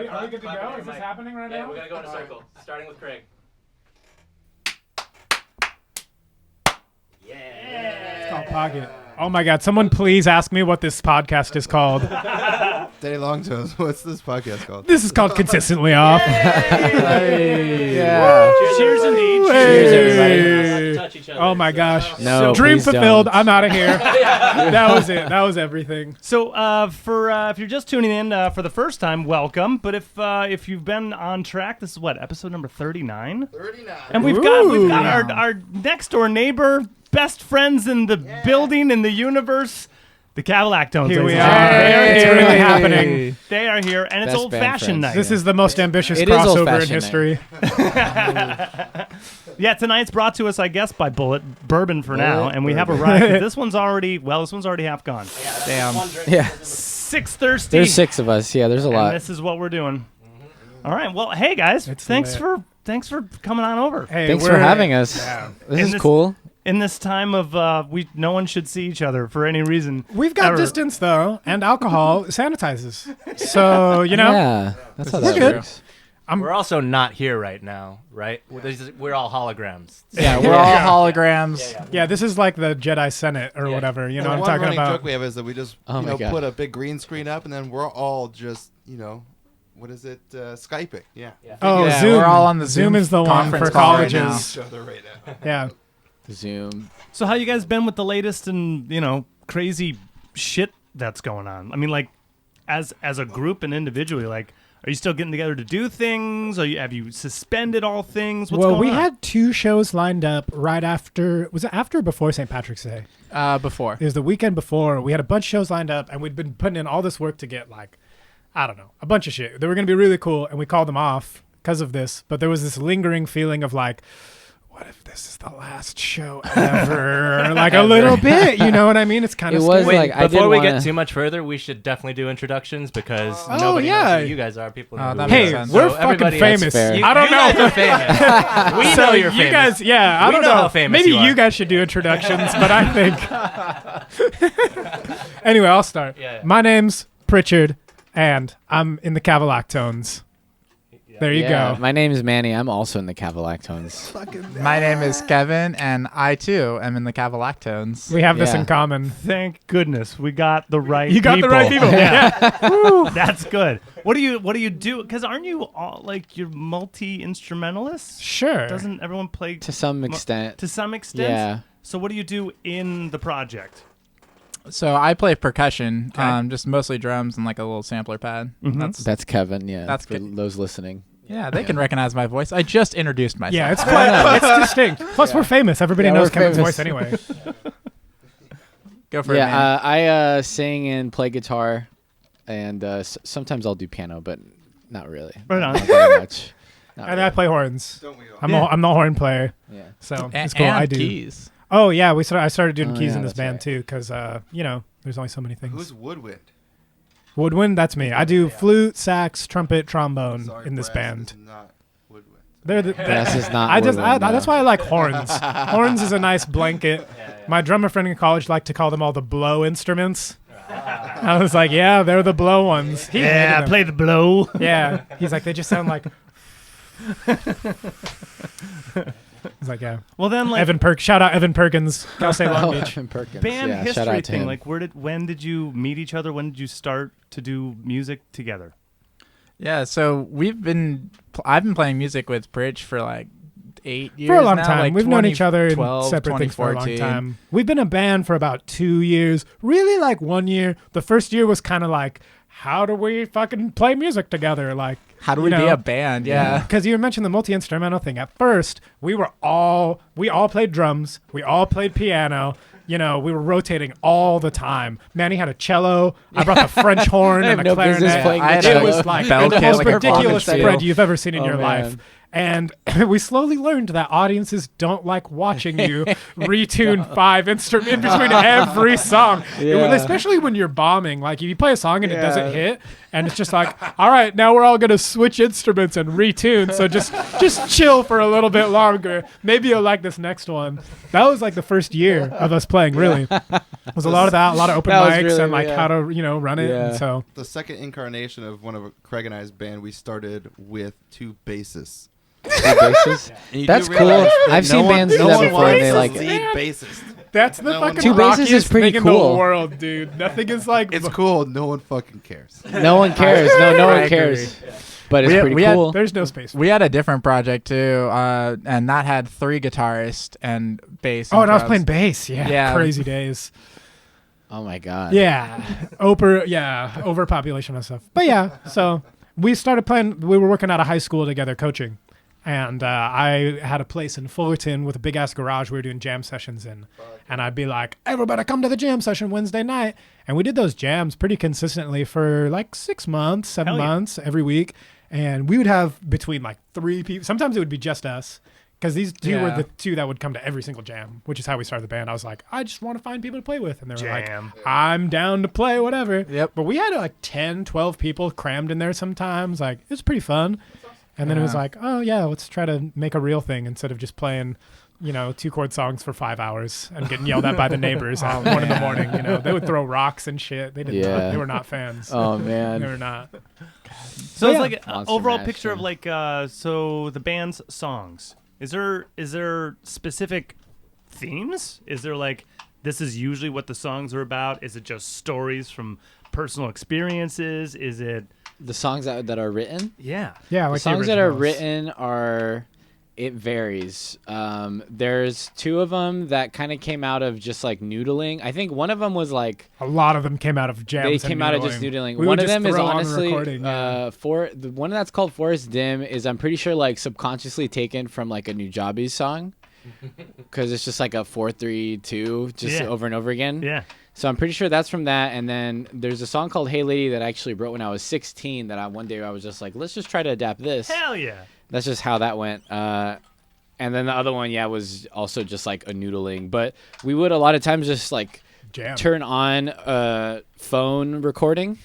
Are we good to go? Is this happening right now? Yeah, we're gonna go in a circle, starting with Craig. Yeah. It's called Pocket. Oh my God! Someone please ask me what this podcast is called. Daddy Longtoes, what's this podcast called? This is called Consistently Off. Yeah. Cheers indeed. Cheers, everybody. Touch each other. Oh my gosh! No, Dream please fulfilled. don't. I'm out of here. That was it. That was everything. So if you're just tuning in for the first time, welcome. But if you've been on track, this is what, episode number 39? 39. And we've got our next door neighbor, best friends in the building, in the universe, the Kavalactones. Here we ladies are. and It's gentlemen. really happening. They are here, and it's Best old-fashioned band night. This is the most ambitious It is crossover in old-fashioned history. Yeah, tonight's brought to us, I guess, by Bullet Bourbon for now, and we have a ride. This one's already half gone. Damn. One drink. Yeah. 6 thirsty. There's 6 of us. Yeah, there's a and lot. this is what we're doing. All right. Well, hey guys, It's thanks lit. for coming on over. Hey, Thanks for we're- having us. Yeah. This In is this- cool. In this time of no one should see each other for any reason. We've got ever. distance though, and alcohol sanitizes. So Yeah, that's how We're that good. works. We're also not here right now, right? We're all holograms. Yeah, we're all holograms. yeah, this is like the Jedi Senate or whatever. You know what I'm one talking running about? joke we have is that we just Oh my God. put a big green screen up, and then we're all just what is it? Skyping. Yeah. Oh, Yeah, Zoom. we're all on the Zoom Zoom is the one conference for call right colleges. Each other right now. Yeah. Zoom. So how you guys been with the latest and crazy shit that's going on? I mean, like as a group and individually, like, are you still getting together to do things? Have you suspended all things? What's Well, going we on? had 2 shows lined up right after. Was it after or before St. Patrick's Day? Before. It was the weekend before. We had a bunch of shows lined up, and we'd been putting in all this work to get I don't know, a bunch of shit. They were going to be really cool, and we called them off because of this. But there was this lingering feeling of what if this is the last show ever? Like a little bit, you know what I mean? It's kind of It was scary. like I Before did we wanna- get too much further, we should definitely do introductions because Oh, nobody yeah. knows who you guys are. People know Oh, who that we makes Hey, are. sense. we're So fucking everybody- famous. fair. I don't you know. guys are famous. We So know you're you famous. guys, yeah, I We don't know know. how famous Maybe you are. you guys should do introductions, but I think. Anyway, I'll start. Yeah. My name's Pritchard, and I'm in the Kavalactones. There you Yeah, go. my name is Manny. I'm also in the Kavalactones. My name is Kevin, and I too am in the Kavalactones. We have this Yeah. in common. Thank goodness we got the right. You got the right people. Yeah. Woo, that's good. What do you do? Because aren't you all you're multi-instrumentalists? Sure. Doesn't everyone play To some extent. to some extent? Yeah. So what do you do in the project? So I play percussion, Okay. just mostly drums and like a little sampler pad. Mhm. That's That's Kevin. Yeah. That's for good. those listening. yeah, they can recognize my voice. I just introduced myself. Yeah, it's it's distinct. Plus, we're famous. Everybody Yeah, knows we're Kevin's famous. voice anyway. Go for it, man. Yeah, I sing and play guitar, and sometimes I'll do piano, but not really. Right on. Not very much. Not And really. I play horns. Don't we all? I'm the horn player, Yeah. so and, it's cool. and I do. keys. Oh yeah, I started doing Oh, keys yeah, in this that's band right. too, because there's only so many things. Who's Woodwind? Woodwind, that's me. I do flute, sax, trumpet, trombone Sorry, in this brass band. is not Woodwind. They're the, Brass is not. I just Woodwind, no. that's why I like horns. Horns is a nice blanket. My drummer friend in college liked to call them all the blow instruments. I was like, yeah, they're the blow ones. He hated Yeah, them. play the blow. Yeah, he's like, they just sound like. He's like, yeah. Well then, like Shout out Evan Perkins, Cal State Long Oh, Beach. Evan Perkins. band yeah, shout history out to thing. him. Like when did you meet each other? When did you start to do music together? Yeah, so I've been playing music with Pritch for like 8 years For a long now, time. like We've known each other in 2012, separate things for a long 2014. time. We've been a band for about 2 years. Really, like 1 year. The first year was kind of like, how do we fucking play music together? Like, How do we be a band? Yeah. because you mentioned the multi-instrumental thing. At first, we all played drums. We all played piano. We were rotating all the time. Manny had a cello. I brought the French horn I and have a no business clarinet. playing I had It a was like bell the kit, most like a ridiculous performance spread field. you've ever seen in Oh, your man. life. And we slowly learned that audiences don't like watching you retune 5 instruments in between every song. Yeah. Especially when you're bombing. Like if you play a song and it doesn't hit, and it's just like, all right, now we're all gonna switch instruments and retune. So just chill for a little bit longer. Maybe you'll like this next one. That was like the first year of us playing. Really, it was a lot of that, a lot of open That was mics really- and like yeah. how to run it. Yeah. And so The second incarnation of one of Craig and I's band, we started with 2 bassists. Bases? And you That's do cool. realize that I've seen bands do no that one before, and wants they a like lead it. bassist. that's the No one fucking wants- 2 bases is rockiest pretty thing in cool. the world, dude. Nothing is like It's cool. No one fucking cares. No one cares. No I one agree. cares. But it's We- pretty we had- cool. There's no space. We had a different project too, and that had 3 guitarists and bass. Oh, and I was drums. playing bass. Yeah, Yeah. crazy days. Oh my god. Yeah, overpopulation and stuff. But yeah, so we started playing. We were working out of high school together, coaching, and I had a place in Fullerton with a big ass garage. We were doing jam sessions in, and I'd be like, "Everybody, come to the jam session Wednesday night." And we did those jams pretty consistently for like 6 months, 7 Hell yeah. months every week, and we would have between like 3 people. Sometimes it would be just us. Because these 2 were Yeah. the 2 that would come to every single jam, which is how we started the band. I was like, I just want to find people to play with. And they were Jam. like, I'm down to play, whatever. Yep. But we had like 10, 12 people crammed in there sometimes. Like, it was pretty fun. And then it was Yeah. like, oh, yeah, let's try to make a real thing instead of just playing, 2-chord songs for 5 hours and getting yelled at by the neighbors at 1 in the morning. They would throw rocks and shit. They didn't. Yeah. They were not fans. Oh They man. were not. So Yeah. it's like an Monster overall Mash, picture of yeah. like so the band's songs. Is there specific themes? Is there like this is usually what the songs are about? Is it just stories from personal experiences? Is it The songs that are written. yeah? Yeah, The like songs that are originals. written are. It varies. There's 2 of them that kind of came out of just like noodling. I think one of them was like A lot of them came out of jams. they and came out of just noodling. We One would of just them is throw on honestly recording, yeah. for the one that's called Forest Dim is I'm pretty sure like subconsciously taken from like a Nujabes song because it's just like a 4-3-2 just Yeah. over and over again. Yeah. So I'm pretty sure that's from that. And then there's a song called Hey Lady that I actually wrote when I was 16 that one day I was just like, let's just try to adapt this. Hell yeah. That's just how that went. And then the other one, was also just like a noodling. But we would a lot of times just like Jam. turn on a phone recording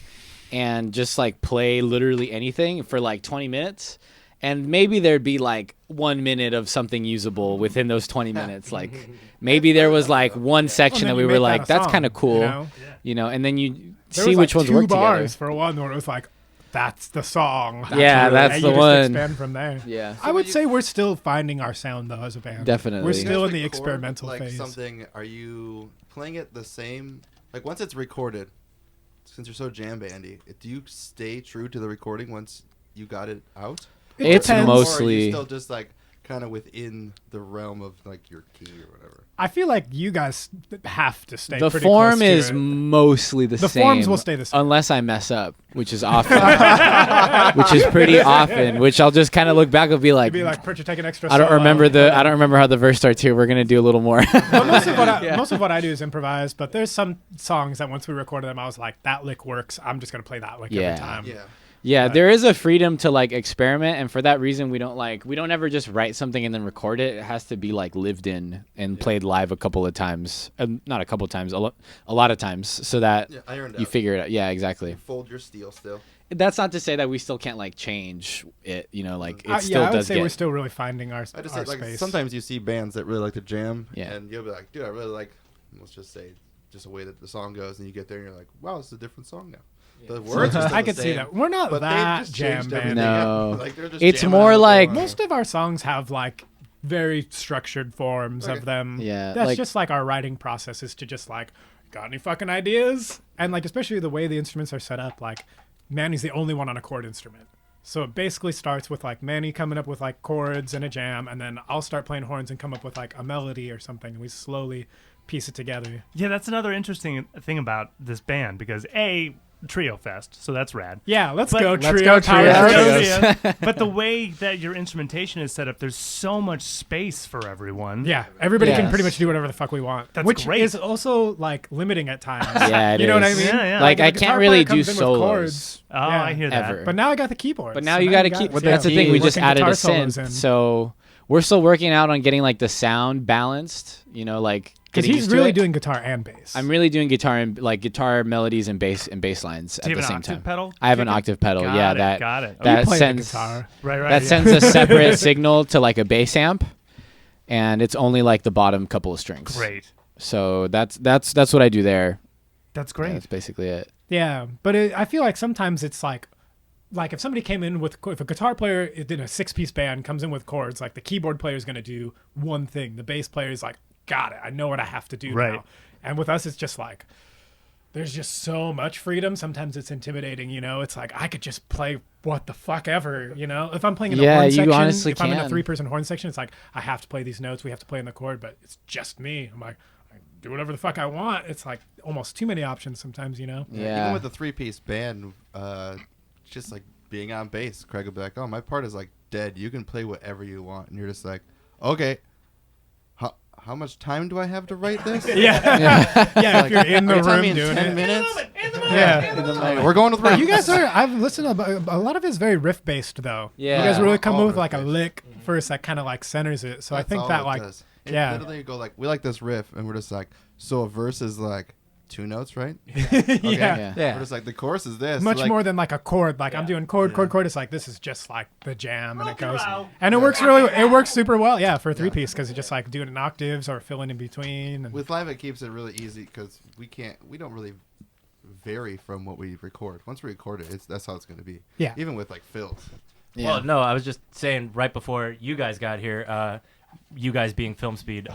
and just like play literally anything for like 20 minutes. And maybe there'd be like 1 minute of something usable within those 20 minutes. Like maybe there was like one section Well, that then we you were make that like, a that's song, kind of cool. And then you There see was which like ones 2 work bars together. for one where it was like, that's the song. Yeah, that's And the you just one. expand from there. Yeah, I would say we're still finding our sound though as a band. definitely. We're You guys still in the record, experimental like phase. Something, are you playing it the same? Like once it's recorded, since you're so jam bandy, do you stay true to the recording once you got it out? It It's depends. Or are mostly- you still just like kind of within the realm of like your key or whatever? I feel like you guys have to stay The pretty form close to is it. mostly the The same. forms will stay the same. Unless I mess up, which is often. Which is pretty often, which I'll just kind of look back and be like, You'd be like, Pritchard, take an extra I don't solo." remember how the verse starts here. We're going to do a little more. But most of what I do is improvise, but there's some songs that once we recorded them, I was like, that lick works. I'm just going to play that lick Yeah. every time. Yeah. Yeah, But- there is a freedom to like experiment, and for that reason, we don't ever just write something and then record it. It has to be like lived in and played live a couple of times, not a couple times, a lot of times, so that Yeah, ironed you out. figure it out. Yeah, exactly. You fold your steel still. That's not to say that we still can't like change it. Like it still yeah, I would does say get. we're still really finding our I just our say like space. sometimes you see bands that really like to jam, Yeah. and you'll be like, dude, I really like, let's just say, just the way that the song goes, and you get there and you're like, wow, it's a different song now. The words are still I the could see same, that. We're not but that they've just jam changed band. everything. No. up. Like, they're just It's jamming more out what they like- want. Most of our songs have like very structured forms Okay. of them. Yeah, That's like- just like our writing process is to just like, got any fucking ideas? And like, especially the way the instruments are set up, like Manny's the only one on a chord instrument. So it basically starts with like Manny coming up with like chords and a jam, and then I'll start playing horns and come up with like a melody or something. And we slowly piece it together. Yeah, that's another interesting thing about this band because Trio Fest, so that's rad. Yeah, let's But- go Let's trio. go Power trio. trios. But the way that your instrumentation is set up, there's so much space for everyone. Yeah, everybody can Yes. pretty much do whatever the fuck we want. That's which great. is also like limiting at times. Yeah, it you know what I is. mean? Yeah, yeah. Like the I guitar can't player really do comes in with solos. chords. Oh, Yeah. I hear that. Ever. But now I got the keyboard. But now you got to keep. yeah. That's the thing. We just Working added a guitar solos synth, in. so we're still working out on getting like the sound balanced. You know, like Because getting he's used to really it. doing guitar and bass. I'm really doing guitar and like guitar melodies and bass lines Do at you the have an same octave time. pedal? I have an kicking? octave pedal. Got yeah, it, that got it. that you play sends the guitar. Right, right. that yeah. sends a separate signal to like a bass amp, and it's only like the bottom couple of strings. Great. So that's what I do there. That's Yeah, great. that's basically it. Yeah, but I feel like sometimes it's like if somebody came in with if a guitar player in a 6-piece band comes in with chords, like the keyboard player is going to do one thing, the bass player is like, got it, I know what I have to do Right. now. And with us, it's just like there's just so much freedom. Sometimes it's intimidating, you know. It's like I could just play what the fuck ever, you know. If I'm playing in the Yeah, horn you section, honestly if I'm in a can. 3-person horn section, it's like I have to play these notes. We have to play in the chord, but it's just me. I'm like, I do whatever the fuck I want. It's like almost too many options sometimes, you know. Yeah. Even with the 3-piece band, just like being on bass, Craig will be like, "Oh, my part is like dead. You can play whatever you want," and you're just like, "Okay." How much time do I have to write this? Yeah, yeah. If you're in the Are you telling me room in doing 10 it, minutes? yeah. We're going with But riff. you guys are. I've listened to a lot of it is very riff based though. Yeah. You guys really come All up with like a riff-based. lick first that kind of like centers it. So I That's think all that it like does. It yeah. literally go like, we like this riff, and we're just like, so a verse is like 2 notes, right? yeah. Yeah. We're just like, the chorus is this. Much like, more than like a chord. Like I'm doing chord. It's like this is just like the jam, and it goes, and it works super well. Yeah, for a 3-piece because it's just like doing it in octaves or filling in between. And With live, it keeps it really easy because we don't really vary from what we record. Once we record it, that's how it's going to be. Yeah. Even with like fills. Yeah. Well, no, I was just saying right before you guys got here, you guys being Filmspeed,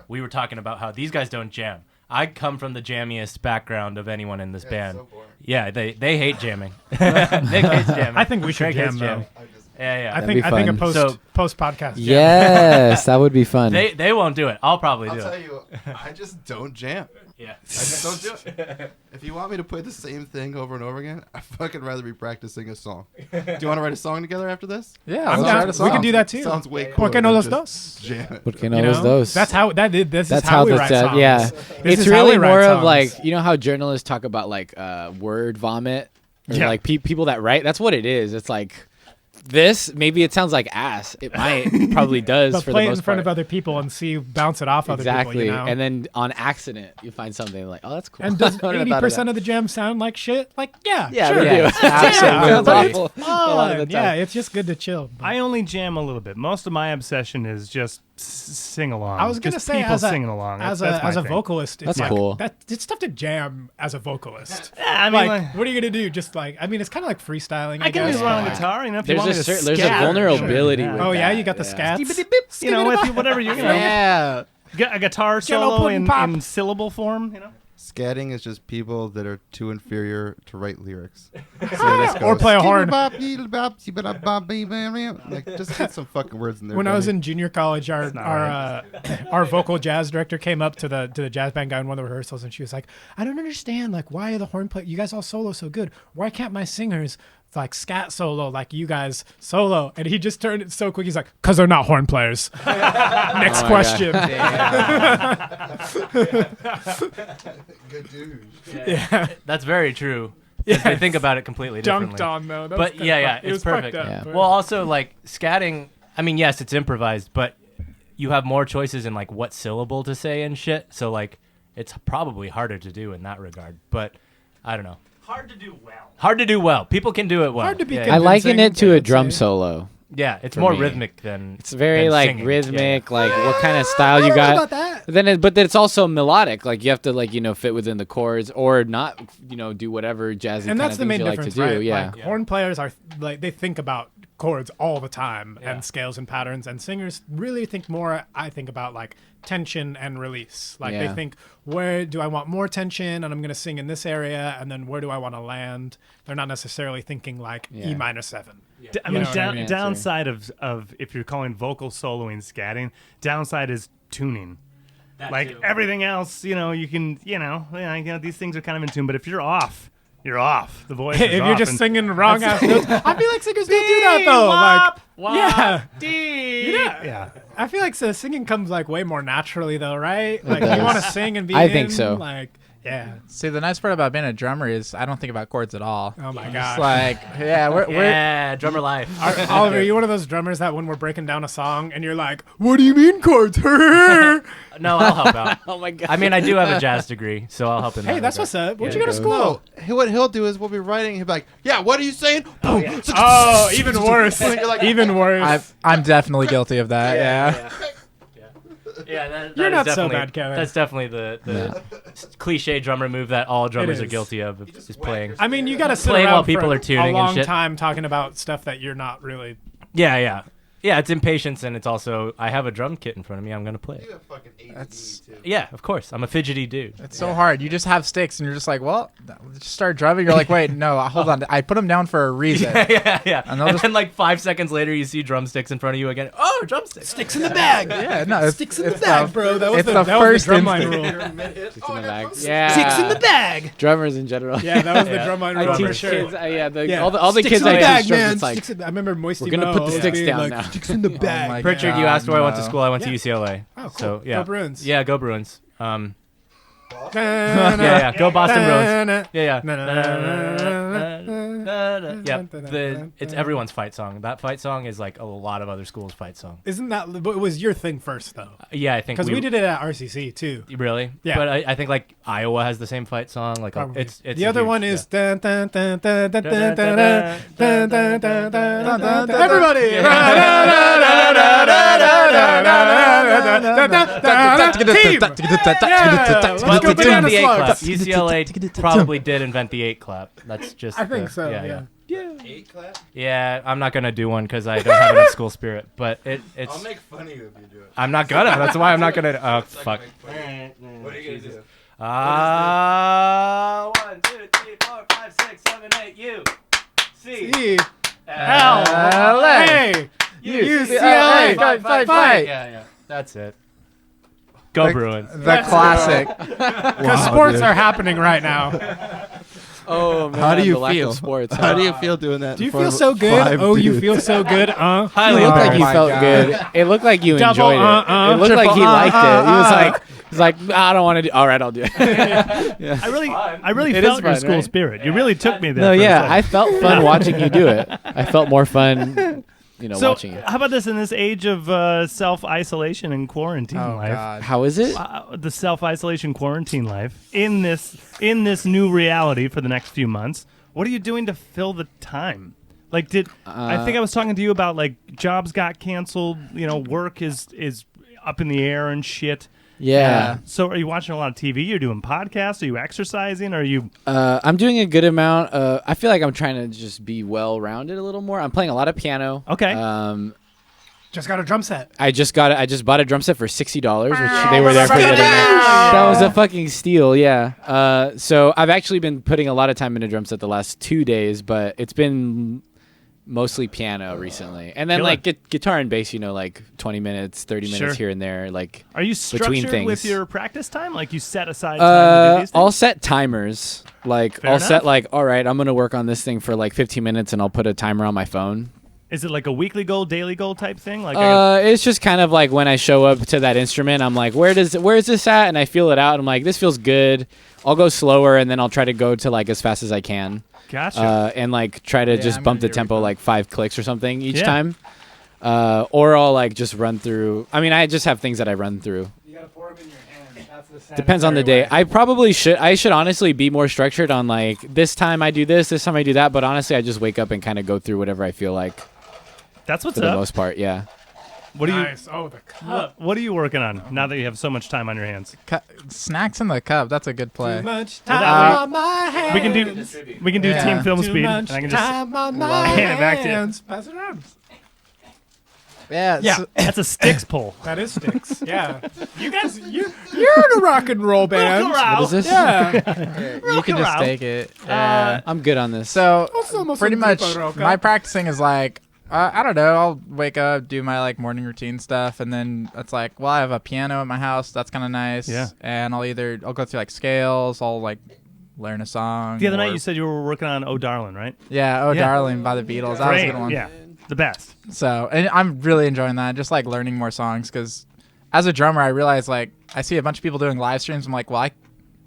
we were talking about how these guys don't jam. I come from the jammiest background of anyone in this band. so boring. Yeah, they hate jamming. Nick hates jamming. I think we should Craig hates jam though. jamming. Yeah, yeah. I That'd think be a fun. post podcast. Jam. Yes, that would be fun. They won't do it. I'll probably I'll do tell it. you, I just don't jam. Yeah. I just don't do it. If you want me to play the same thing over and over again, I'd fucking rather be practicing a song. Do you want to write a song together after this? Yeah, I'm let's down. write a We song. can do that too. Sounds way cooler. Porque no than los just dos. Jam it. Porque You no know? los dos. That's how this That's is how we that's write it. songs. Yeah, This it's is how really we write more of songs. like, you know how journalists talk about like word vomit or Yeah. like people that write. That's what it is. It's like this. Maybe it sounds like ass. It might probably does but for play the it most in front part. of other people and see bounce it off other people. Exactly, You know? and then on accident you find something like, oh, that's cool. And does I wouldn't have thought 80% that. of the jams sound like shit? Like, yeah, Yeah, sure. they do. Yeah, Absolutely. but Awful. it's A lot of fun. the Yeah, time. it's just good to chill. I only jam a little bit. Most of my obsession is just sing along. I was gonna Just say people as a singing along. as That's my a thing. vocalist, it's That's like, cool. It's tough to jam as a vocalist. Yeah, I mean, like, what are you gonna do? Just like, I mean, it's kind of like freestyling. I I can guess. just run on guitar, you know. If you There's want a me to there's a scat, vulnerability. sure. with Oh yeah, that, you got the yeah. scats. You know, with whatever you know, Yeah. a guitar Jello solo pudding pop. in syllable form. You know. Scatting is just people that are too inferior to write lyrics. So this Or goes, play a horn. Like, just get some fucking words in there. When I was dummy. in junior college, our our vocal jazz director came up to the jazz band guy in one of the rehearsals, and she was like, "I don't understand. Like, why are the horn play? You guys all solo so good. Why can't my singers like scat solo like you guys solo?" And he just turned it so quick. He's like, "Cause they're not horn players." Next Oh my question. Good dude. Yeah, That's very true. Yeah, They think about it completely dunked differently. on though. That But was kinda yeah, fun. It it's was fucked perfect. up, Yeah. but- Well, also like scatting. I mean, yes, it's improvised, but you have more choices in like what syllable to say and shit. So like, it's probably harder to do in that regard. But I don't know. Hard to do well. Hard to do well. People can do it well. Hard to be Yeah, I liken convincing, it to a I'd drum say. solo. yeah, it's for more me. rhythmic than It's very than like singing. rhythmic, Yeah. like what kind of style I you don't know got. about that. But then it's also melodic. Like you have to like fit within the chords or not. Do whatever jazzy And kind that's of the things main you like difference, to do. right? Yeah. Like, horn players are like they think about chords all the time Yeah. and scales and patterns, and singers really think more. I think about like tension and release. Like Yeah. they think, where do I want more tension, and I'm going to sing in this area, and then where do I want to land? They're not necessarily thinking like Yeah. E minor 7. I You mean, know what I mean? downside of if you're calling vocal soloing scatting, downside is tuning. That Like too. everything else, you can, these things are kind of in tune. But if you're off you're off. The voice. if is you're off, just and singing wrong ass notes. I feel like singers don't do that though. Yeah. I feel like singing comes like way more naturally though, right? Like you does. want to sing and be. I think so. Like, yeah. See, the nice part about being a drummer is I don't think about chords at all. Oh my It's gosh. like, yeah, we're Yeah, drummer life. Oliver, you one of those drummers that when we're breaking down a song and you're like, "What do you mean chords?" No, I'll help out. Oh my god. I mean, I do have a jazz degree, so I'll help in that Hey, that's regard. what's up. Where'd Yeah. you go to school? No, what he'll do is we'll be writing. He'll be like, "Yeah, what are you saying?" Boom. Oh, even worse. You're like, Even worse. I'm definitely guilty of that. Yeah. Yeah, that You're is not so definitely- bad, Kevin. That's definitely the cliche drummer move that all drummers are is. guilty of, is playing. I mean, you got to sit Playing around while people for are tuning a and long shit. time talking about stuff that you're not really. Yeah. It's impatience, and it's also, I have a drum kit in front of me, I'm going to play it. You have fucking ADD That's- too. Yeah, of course. I'm a fidgety dude. It's so hard. You just have sticks, and you're just like, well, just start drumming. You're like, wait, no, hold on. I put them down for a reason. Yeah. And And, they'll just- then like 5 seconds later, you see drumsticks in front of you again. Oh, drumsticks. Sticks in the bag. Yeah, no, it's, Sticks in the it's bag, the- bro. That was it's the, the that was first the drumline instinct. rule. Sticks in the bag. Yeah. Sticks in the bag. Drummers in general. Yeah, that was the Yeah. drumline I rule for teach sure. kids. Yeah. All the Sticks kids in the I bag, teach drums, man. it's like, Sticks in, I remember Moisty we're gonna Mo put the always sticks being down like, now. Sticks in the bag. my Pritchard, you God, asked where I went to no. school. I went to Yeah. UCLA. Oh, cool. So, yeah. Go Bruins. Yeah, go Bruins. Yeah, Go Boston Bruins. Yeah. Na, na, na, na, Yeah, it's everyone's fight song. That fight song is like a lot of other schools' fight song. Isn't that? But it was your thing first though, Yeah, I think because we did it at RCC too. Really? Yeah. But I think like Iowa has the same fight song. Like Probably. it's the a other huge- one is yeah. dun, dun, dun, dun, dun, dun, dun, dun, dun, dun, dun, dun, dun, dun. Everybody. Team. Yeah, let's Well, go we did banana the 8 clap. slugs. UCLA probably did invent the 8 clap. That's just. I think so. Yeah. Yeah, I'm not gonna do one because I don't have enough school spirit. But it's. I'll make fun of you if you do it. I'm not gonna. That's why I'm not gonna. Oh fuck. What are you gonna do? 1, 2, 3, 4, 5, 6, 7, 8. U, C, E, L, LA. A, UCLA. Fight. Yeah. That's it. Go Bruins. The classic. because sports are happening right now. oh man, How do you the lack feel? of sports. How do you feel doing that? Do you in front feel of so good? 5 Oh, you dudes? feel so good? It Highly looked like Oh you my felt God. good. It looked like you Double, enjoyed it. It looked like he triple, liked it. He was like, I don't want to do. All right, I'll do it. I really It felt is your fun, school right? spirit. You really took me there. No, for a yeah, second. I felt fun watching you do it. I felt more fun, So, watching it. how about this in this age of self-isolation and quarantine Oh life? God. How is it? The self-isolation quarantine life in this new reality for the next few months. What are you doing to fill the time? Like, I think I was talking to you about like jobs got canceled. Work is up in the air and shit. Yeah. So, are you watching a lot of TV? You're doing podcasts. Are you exercising? Are you? I'm doing a good amount. I feel like I'm trying to just be well-rounded a little more. I'm playing a lot of piano. Okay. Just got a drum set. I just bought a drum set for $60, which they were there for the other night. That was a fucking steal, yeah. So I've actually been putting a lot of time into drum set the last 2 days, but it's been mostly piano recently, and then Killer. like guitar and bass. Like 20 minutes, 30 minutes Sure. here and there. Like Are you structured things. with your practice time? Like you set aside time to do these I'll things? set timers. Like Fair I'll enough. set like, all right, I'm gonna work on this thing for like 15 minutes, and I'll put a timer on my phone. Is it like a weekly goal, daily goal type thing? Like I got- It's just kind of like when I show up to that instrument, I'm like, where is this at? And I feel it out. And I'm like, this feels good. I'll go slower, and then I'll try to go to like as fast as I can. Gotcha. And like try to Yeah, just I'm bump the gonna do tempo everything. like 5 clicks or something each Yeah. time. Or I'll like just run through. I mean, I just have things that I run through. You gotta pour them in your hand. That's the Depends on the day. I probably should. I should honestly be more structured on like this time I do this time I do that. But honestly, I just wake up and kind of go through whatever I feel like That's what's for the up. most part. Yeah. What are you? Nice. Oh, the cup. What are you working on now that you have so much time on your hands? Snacks in the cup. That's a good play. Too much Well, time that on my hands. We can do Yeah. team film Too speed, much and I can just. time on my hand it back to you. hands. Pass it around. Yeah. Yeah. That's a sticks pull. That is sticks. Yeah. You guys, you're in a rock and roll band. What is this? Yeah. You can just around. take it. Yeah. I'm good on this. So Somos pretty un much tipo roca. my practicing is like I don't know. I'll wake up, do my like morning routine stuff, and then it's like, well, I have a piano at my house. That's kind of nice. Yeah. And I'll go through like scales. I'll like learn a song. The other night or- you said you were working on "Oh Darling," right? Yeah, Oh Yeah. Darling by the Beatles. That was a Great. good one. Yeah, the best. So, and I'm really enjoying that. Just like learning more songs because as a drummer, I realize like I see a bunch of people doing live streams. I'm like, well, I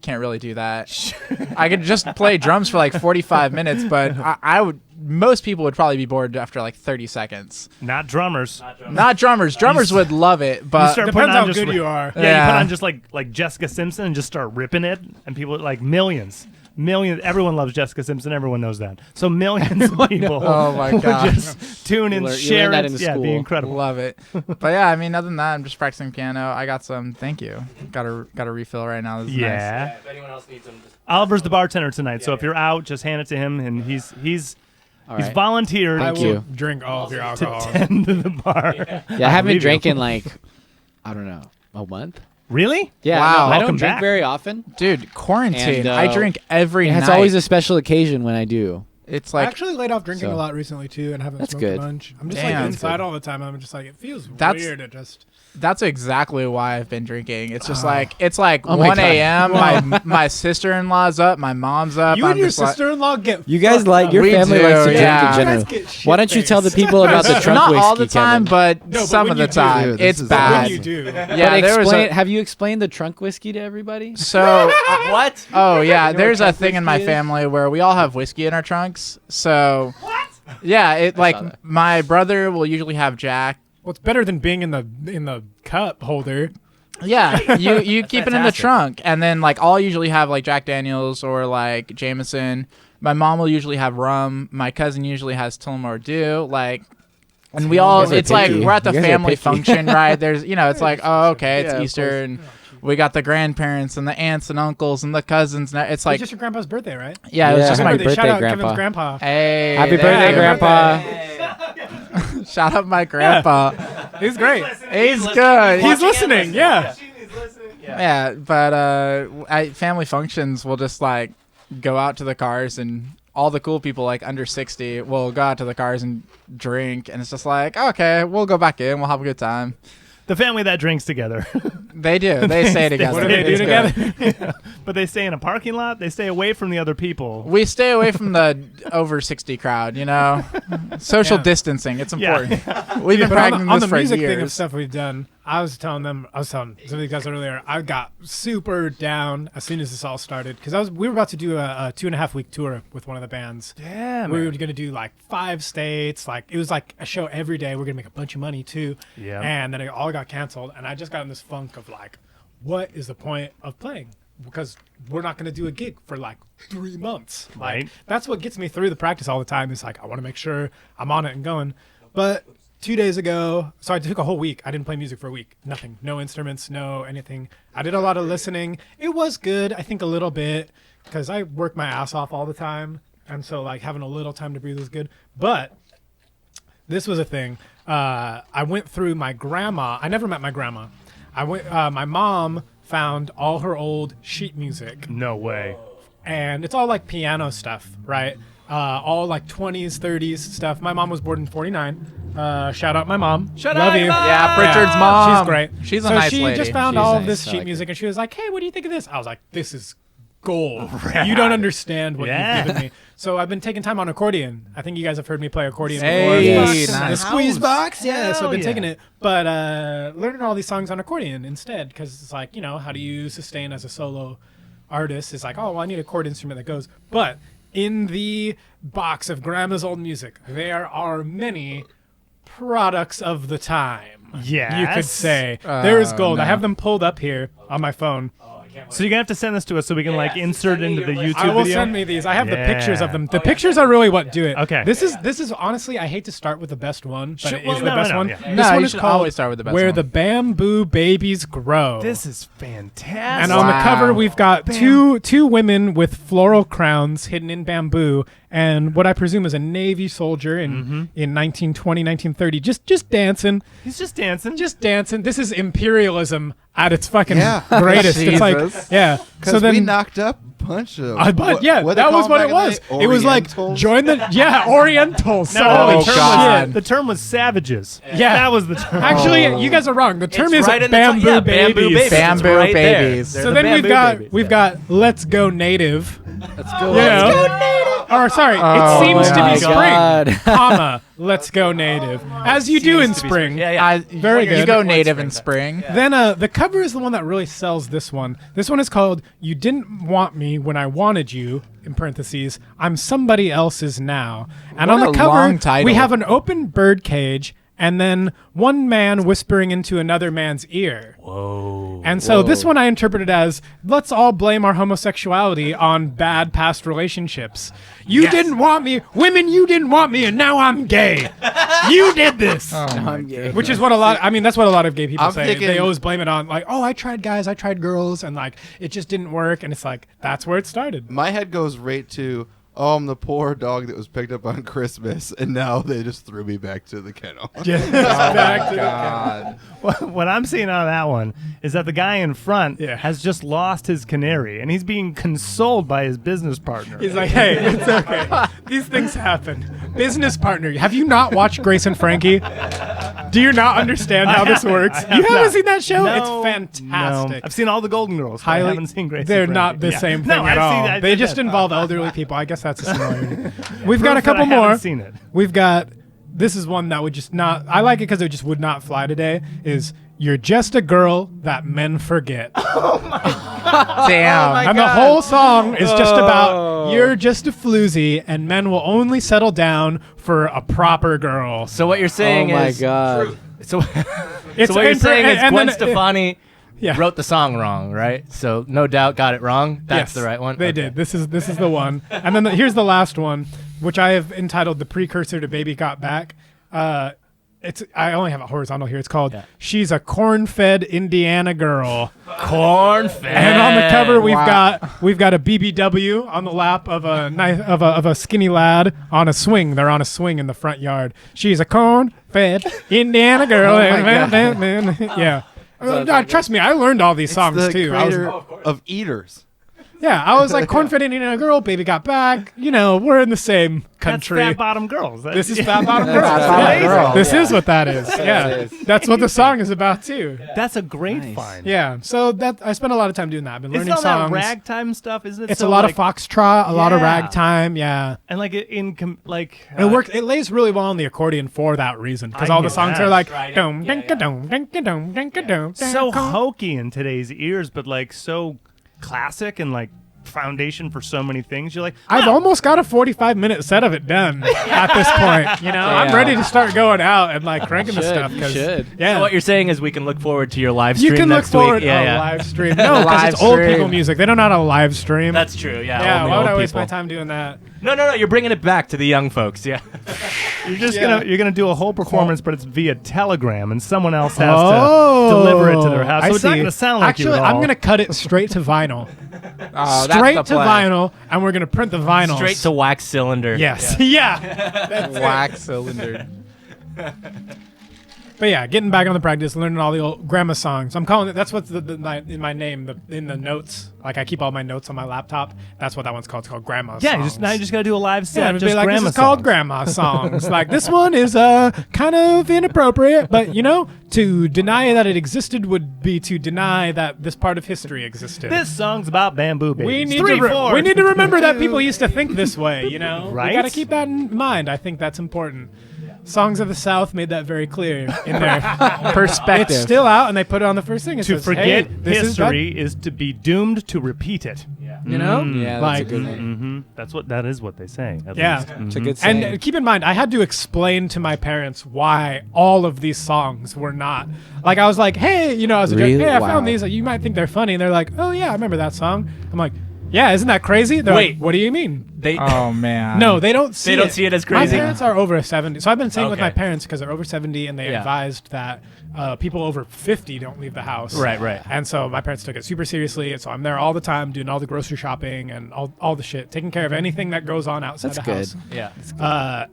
can't really do that. I could just play drums for like 45 minutes, but I would. Most people would probably be bored after like 30 seconds. Not drummers. Not drummers. Drummers would love it, You but start Depends putting on how just good you are. Yeah, Yeah. you put on just like Jessica Simpson and just start ripping it, and people like millions. Everyone loves Jessica Simpson. Everyone knows that. So millions of people oh my would god, just tune and You learn share that it. in Yeah, it'd be school. incredible. love it. But yeah, I mean, other than that, I'm just practicing piano. I got some. Thank you. Got a refill right now. This is nice. Yeah. If anyone else needs them, just Oliver's the bartender tonight, so if you're out, just hand it to him, and he's All he's right. volunteered I Thank will you. drink all of your to alcohol. tend to the bar. Yeah, I haven't believe you. drank in like, I don't know, a month. Really? Yeah, Wow. no, I Welcome don't drink back. very often. Dude, quarantine. And, I drink every And night. it's always a special occasion when I do. It's I like actually laid off drinking So- a lot recently too, and haven't That's smoked good. a bunch. I'm just Damn. like That's inside good. all the time. I'm just like it feels That's- weird. It just that's exactly why I've been drinking. It's just like it's like Oh my 1 God. a.m. My sister-in-law's up, my mom's up. you I'm and your just like- sister-in-law get You guys fucked like up. your We family do, likes to yeah. drink in You guys general. get Why don't you tell the shit-faced. people about the trunk not whiskey? all the time, Kevin? but No, but some when of the you do, time. dude, this It's is But bad. when you do, Yeah, But there was a, have you explained the trunk whiskey to everybody? so what? oh yeah, You know there's what a trunk thing in my whiskey is? family where we all have whiskey in our trunks. So yeah, it saw like that. my brother will usually have Jack. well, it's better than being in the cup holder. Yeah, you keep it in the fantastic. trunk, and then like I'll usually have like Jack Daniels or like Jameson. My mom will usually have rum. My cousin usually has Tullamore Dew. Like, and we all guys are it's like picky. we're at the You guys are family picky. function, right? There's it's like oh okay, it's Yeah, of Easter, course. and we got the grandparents and the aunts and uncles and the cousins. And it's It's like just your grandpa's birthday, right? yeah, it was Yeah. just Happy my birthday, Shout out Grandpa. Kevin's grandpa. hey Happy there- birthday, Grandpa. Grandpa. Shout out my grandpa. He's great. He's good. He's listening. Yeah. Yeah, but at family functions, we'll just like go out to the cars, and all the cool people like under 60 will go out to the cars and drink, and it's just like okay, we'll go back in, we'll have a good time. The family that drinks together. They do. They stay together. What do they do It's good. together? But they stay in a parking lot. They stay away from the other people. We stay away from the over 60 crowd. Social Yeah. distancing. It's Yeah. important. We've been But on practicing the, on this the for music thing of years. stuff we've done, I was telling some of you guys earlier, I got super down as soon as this all started because we were about to do a 2.5-week tour with one of the bands. Yeah, We were going to do like 5 states. Like it was like a show every day. We're going to make a bunch of money too. Yeah. And then it all got canceled. And I just got in this funk of like, what is the point of playing? Because we're not going to do a gig for like 3 months. Like, Right. that's what gets me through the practice all the time. Is like, I want to make sure I'm on it and going. But 2 days ago, so I took a whole week. I didn't play music for a week. Nothing. No instruments, no anything. I did a lot of listening. It was good. I think a little bit because I work my ass off all the time. And so like having a little time to breathe was good. But this was a thing. I went through my grandma. I never met my grandma. My mom found all her old sheet music, No way. and it's all like piano stuff, right? All like 20s, 30s stuff. My mom was born in 49. Shout out my mom. Shout Love out you. Mom! Yeah, Pritchard's mom. She's great. She's a so nice she lady. just found She's all of nice. this I sheet like music, and she was like, "Hey, what do you think of this?" I was like, "This is gold. Rad. You don't understand what Yeah. you've given me." So I've been taking time on accordion. I think you guys have heard me play accordion Hey, before. nice. The squeeze box. Yeah, so I've been Hell taking yeah. it. But learning all these songs on accordion instead, because it's like, how do you sustain as a solo artist? It's like, oh, well, I need a chord instrument that goes. But in the box of grandma's old music, there are many products of the time. Yes. You could say. There is gold. no. I have them pulled up here on my phone. So you're gonna have to send this to us so we can like insert send me into the your list. YouTube I will video. send me these. I have the Yeah. pictures of them. The pictures are really what do it. Okay. This is honestly, I hate to start with the best one, but Sure, it is well, the no, best no, one. yeah. This No, one you is should called always start with the best Where one. the Bamboo Babies Grow. This is fantastic. And on the cover, we've got two women with floral crowns hidden in bamboo, and what I presume is a Navy soldier in 1920, 1930, just dancing, He's just dancing. just dancing. This is imperialism at its fucking Yeah. greatest. It's like, Jesus. yeah. Because So then we knocked up a bunch of. but yeah, what they that call was what them it back in was. the day? It was like Orientals? join the Orientals. No, Holy the term God. was the term was savages. Yeah. that was the term. Actually, you guys are wrong. The term It's is right in the bamboo yeah, babies. Bamboo babies. Bamboo It's right there. babies. They're So the then we've bamboo got babies. we've got Let's Go Native, Let's go. Or sorry, Oh it seems to my be God. spring, comma, let's go native. As you do in Seems to be spring. Yeah, yeah. Very You good. go native in spring. Then the cover is the one that really sells this one. This one is called "You Didn't Want Me When I Wanted You." In parentheses, I'm somebody else's now. And What on a the cover, long title. we have an open bird cage and then one man whispering into another man's ear. Whoa. And so this one I interpreted as, let's all blame our homosexuality on bad past relationships. You didn't want me, women, you didn't want me, and now I'm gay. You did this. I'm gay. Which is what that's what a lot of gay people I'm say. thinking- They always blame it on, like, oh, I tried guys, I tried girls, and, like, it just didn't work. And it's like, that's where it started. My head goes right to, oh, I'm the poor dog that was picked up on Christmas, and now they just threw me back to the kennel. Back to God. What I'm seeing out of that one is that the guy in front Yeah. has just lost his canary, and he's being consoled by his business partner. He's like, hey, it's okay. These things happen. Business partner. Have you not watched Grace and Frankie? Do you not understand how this works? You haven't not. seen that show? No, It's fantastic. No. I've seen all the Golden Girls. But I haven't seen Grace. They're and not Frankie. the Yeah. same thing No, at I've all. seen that. They just involve elderly people. I guess that's a similarity. We've got a Proof that couple I haven't more. seen it. We've got, this is one that would just not, I like it because it just would not fly today, is You're Just a Girl That Men Forget. Damn. And the whole song is just about you're just a floozy and men will only settle down for a proper girl. So what you're saying Oh my is God. So, It's so what you're and- saying is and Gwen then- Stefani Yeah. wrote the song wrong, right? So no doubt got it wrong. That's Yes, the right one. They Okay. did. This is the one. And then here's the last one, which I have entitled "The Precursor to Baby Got Back." I only have it horizontal here. It's called Yeah. "She's a Corn-Fed Indiana Girl," Corn-fed. and on the cover Wow. we've got a BBW on the lap of a skinny lad on a swing. They're on a swing in the front yard. She's a corn-fed Indiana girl. Oh my Yeah. Trust me, I learned all these songs the too. creator of Eaters. Yeah, I was like, corn-fed Indiana girl, baby got back. You know, we're in the same That's country. fat bottom girls. This is Fat Bottom Girls. Fat Bottom Yeah. Girls. This Yeah. is what that is. Yeah, it is. that's what the song is about too. That's a great Nice. find. Yeah, so that I spent a lot of time doing that. I've been Isn't learning all that songs. ragtime stuff? Isn't it? It's so a lot like, of foxtrot, a lot of Yeah. ragtime. Yeah, and like like it works. It lays really well on the accordion for that reason because I all the get songs that. are like Right. dum Yeah, dinka dum dinka dum dinka dum. so hokey in today's ears, but like so classic and like foundation for so many things. You're like, I've almost got a 45-minute set of it done at this point. You know, I'm Yeah. ready to start going out and like cranking the should, stuff. you 'Cause- should. Yeah. So what you're saying is we can look forward to your live stream You can look next forward week. Yeah, live stream. No, because Live it's old stream. people music. They don't know how to live stream. That's true. Yeah. yeah. only Why would old I waste people. my time doing that? No. You're bringing it back to the young folks. Yeah. you're just Yeah. you're gonna do a whole performance, but it's via Telegram, and someone else has Oh, to deliver it to their house. So I it's not see. gonna sound like you Actually, at all. I'm gonna cut it straight to vinyl. Oh, Straight that's to the plan. vinyl, and we're gonna print the vinyl. Straight to wax cylinder. Yes. Yeah. Wax cylinder. But yeah, getting back on the practice, learning all the old grandma songs. I'm calling it. That's what's in my name. In the notes, like I keep all my notes on my laptop. That's what that one's called. It's called grandma. yeah, songs. now you just gotta do a live set. Yeah, it'd just be like, grandma this is called songs. grandma songs. Like, this one is kind of inappropriate, but, you know, to deny that it existed would be to deny that this part of history existed. This song's about bamboo babies. we need, 3, to 4. we need to remember that people used to think this way, you know? Right? We got to keep that in mind. I think that's important. Songs of the South made that very clear in their Perspective. It's still out, and they put it on the first thing. It To says, forget hey, this history is to be doomed to repeat it. you know? Yeah, that's Like, a good one. That is what they say. At Yeah. least. It's a good And saying. keep in mind, I had to explain to my parents why all of these songs were not. Like, I was like, hey, you know, I was a joke, Really? hey, I Wow. found these. You might think they're funny. And they're like, oh, yeah, I remember that song. I'm like, yeah, isn't that crazy? They're Wait. like, what do you mean? They. Oh man. No, they don't see They don't see it as crazy? My parents are over 70. So I've been saying with my Okay. parents because they're over 70 and they Yeah. advised that people over 50 don't leave the house. Right. And so my parents took it super seriously. And so I'm there all the time doing all the grocery shopping and all the shit, taking care of anything that goes on outside That's the good. house. Yeah.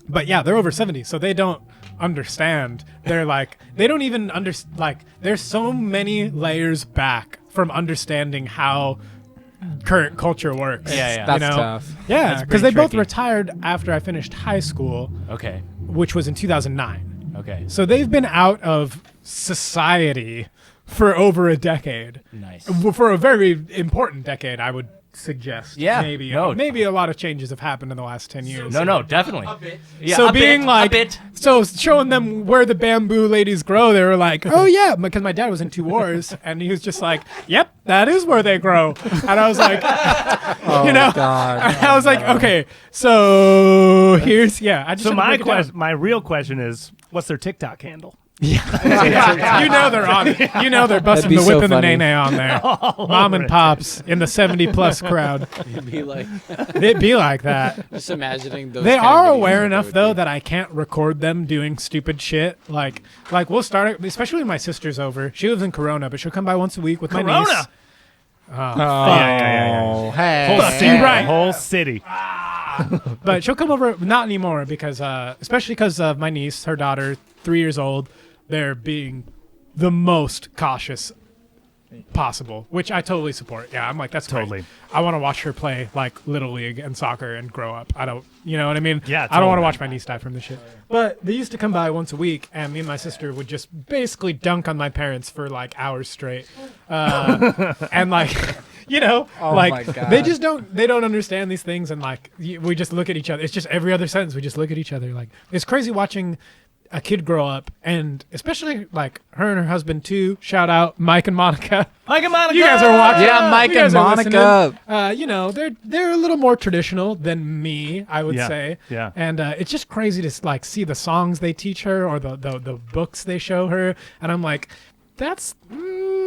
But yeah, they're over 70, so they don't understand. They're like, they don't even understand. Like, there's so many layers back from understanding how current culture works. Yeah. That's you know? tough. Yeah, That's because they pretty both tricky. retired after I finished high school, Okay. which was in 2009. Okay. So they've been out of society for over a decade. Nice. For a very important decade, I would suggest. Yeah, maybe no. maybe a lot of changes have happened in the last 10 years. No, definitely. Yeah, So a being bit, like, a bit. so showing them where the bamboo ladies grow, they were like, oh yeah, because my dad was in 2 wars, and he was just like, yep, that is where they grow, and I was like, Oh you know, God. I was like, okay, so here's I just So had to my break it down. my real question is, what's their TikTok handle? you know they're on it. You know they're busting That'd the be whip so and the funny. nay on there. Mom and pops in the 70+ crowd. It'd be like It'd be like that. just imagining those. They kind of are videos aware that enough would though be. that I can't record them doing stupid shit. Like we'll start it, especially when my sister's over. She lives in Corona, but she'll come by once a week with my niece. Corona. Oh, hey. Whole Fuck city, you, right. whole city. But she'll come over, not anymore, because especially because of my niece, her daughter, 3 years old. They're being the most cautious possible, which I totally support. Yeah, I'm like, that's great. Totally. I want to watch her play like Little League and soccer and grow up. I don't, you know what I mean? Yeah, I don't want to totally. watch my niece die from this shit. But they used to come by once a week, and me and my sister would just basically dunk on my parents for like hours straight, and like. You know, Oh like my God. they just they don't understand these things, and like we just look at each other. It's just every other sentence we just look at each other. Like it's crazy watching a kid grow up, and especially like her and her husband too. Shout out Mike and Monica. Mike and Monica. You guys are watching. Yeah, Mike You guys and are Monica. listening. You know, they're a little more traditional than me, I would Yeah, say. yeah. And it's just crazy to like see the songs they teach her or the books they show her, and I'm like, that's.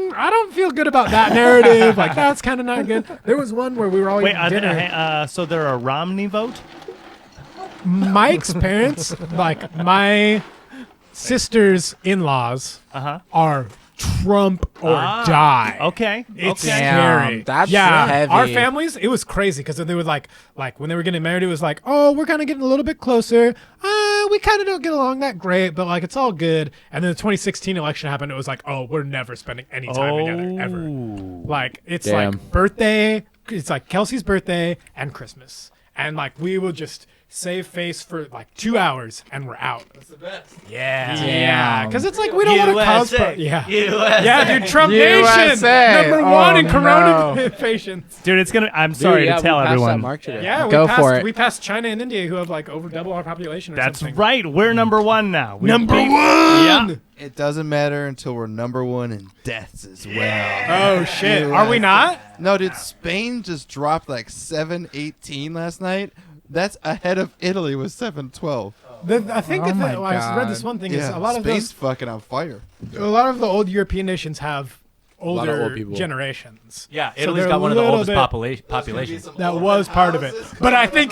I don't feel good about that narrative. Like that's kind of not good. There was one where we were all Wait, eating dinner. so they're a Romney vote? Mike's parents, like my sister's in-laws, are Trump or die. Okay. It's okay. scary. That's Our heavy. families, it was crazy because they would like when they were getting married, it was like, oh, we're kind of getting a little bit closer. We kind of don't get along that great, but like it's all good. And then the 2016 election happened. It was like, oh, we're never spending any time together ever. Like, Like it's Damn. like birthday. It's like Kelsey's birthday and Christmas, and like we will just save face for like 2 hours and we're out. Yeah. Yeah, because it's like we don't want to cause. Yeah. USA. Yeah, dude, Trump USA. Nation, number one in Oh, Corona no. patients. dude, it's gonna. I'm Dude, sorry yeah, to tell we passed everyone. That mark today. Yeah, Go for it. We passed China and India, who have like over double our population. Or That's something. right. We're number one now. We Number beat- one. Yeah. It doesn't matter until we're number one in deaths as well. Oh shit, are we not? No, dude, Spain just dropped like 718 last night. That's ahead of Italy with 712. I think Oh that my I read this God. one thing Yeah, is a lot of Spain's those, fucking on fire. a lot of the old European nations have lot of older old people. generations. Yeah, So Italy's they're got one of the a little oldest bit- populations. That was part of it. But I think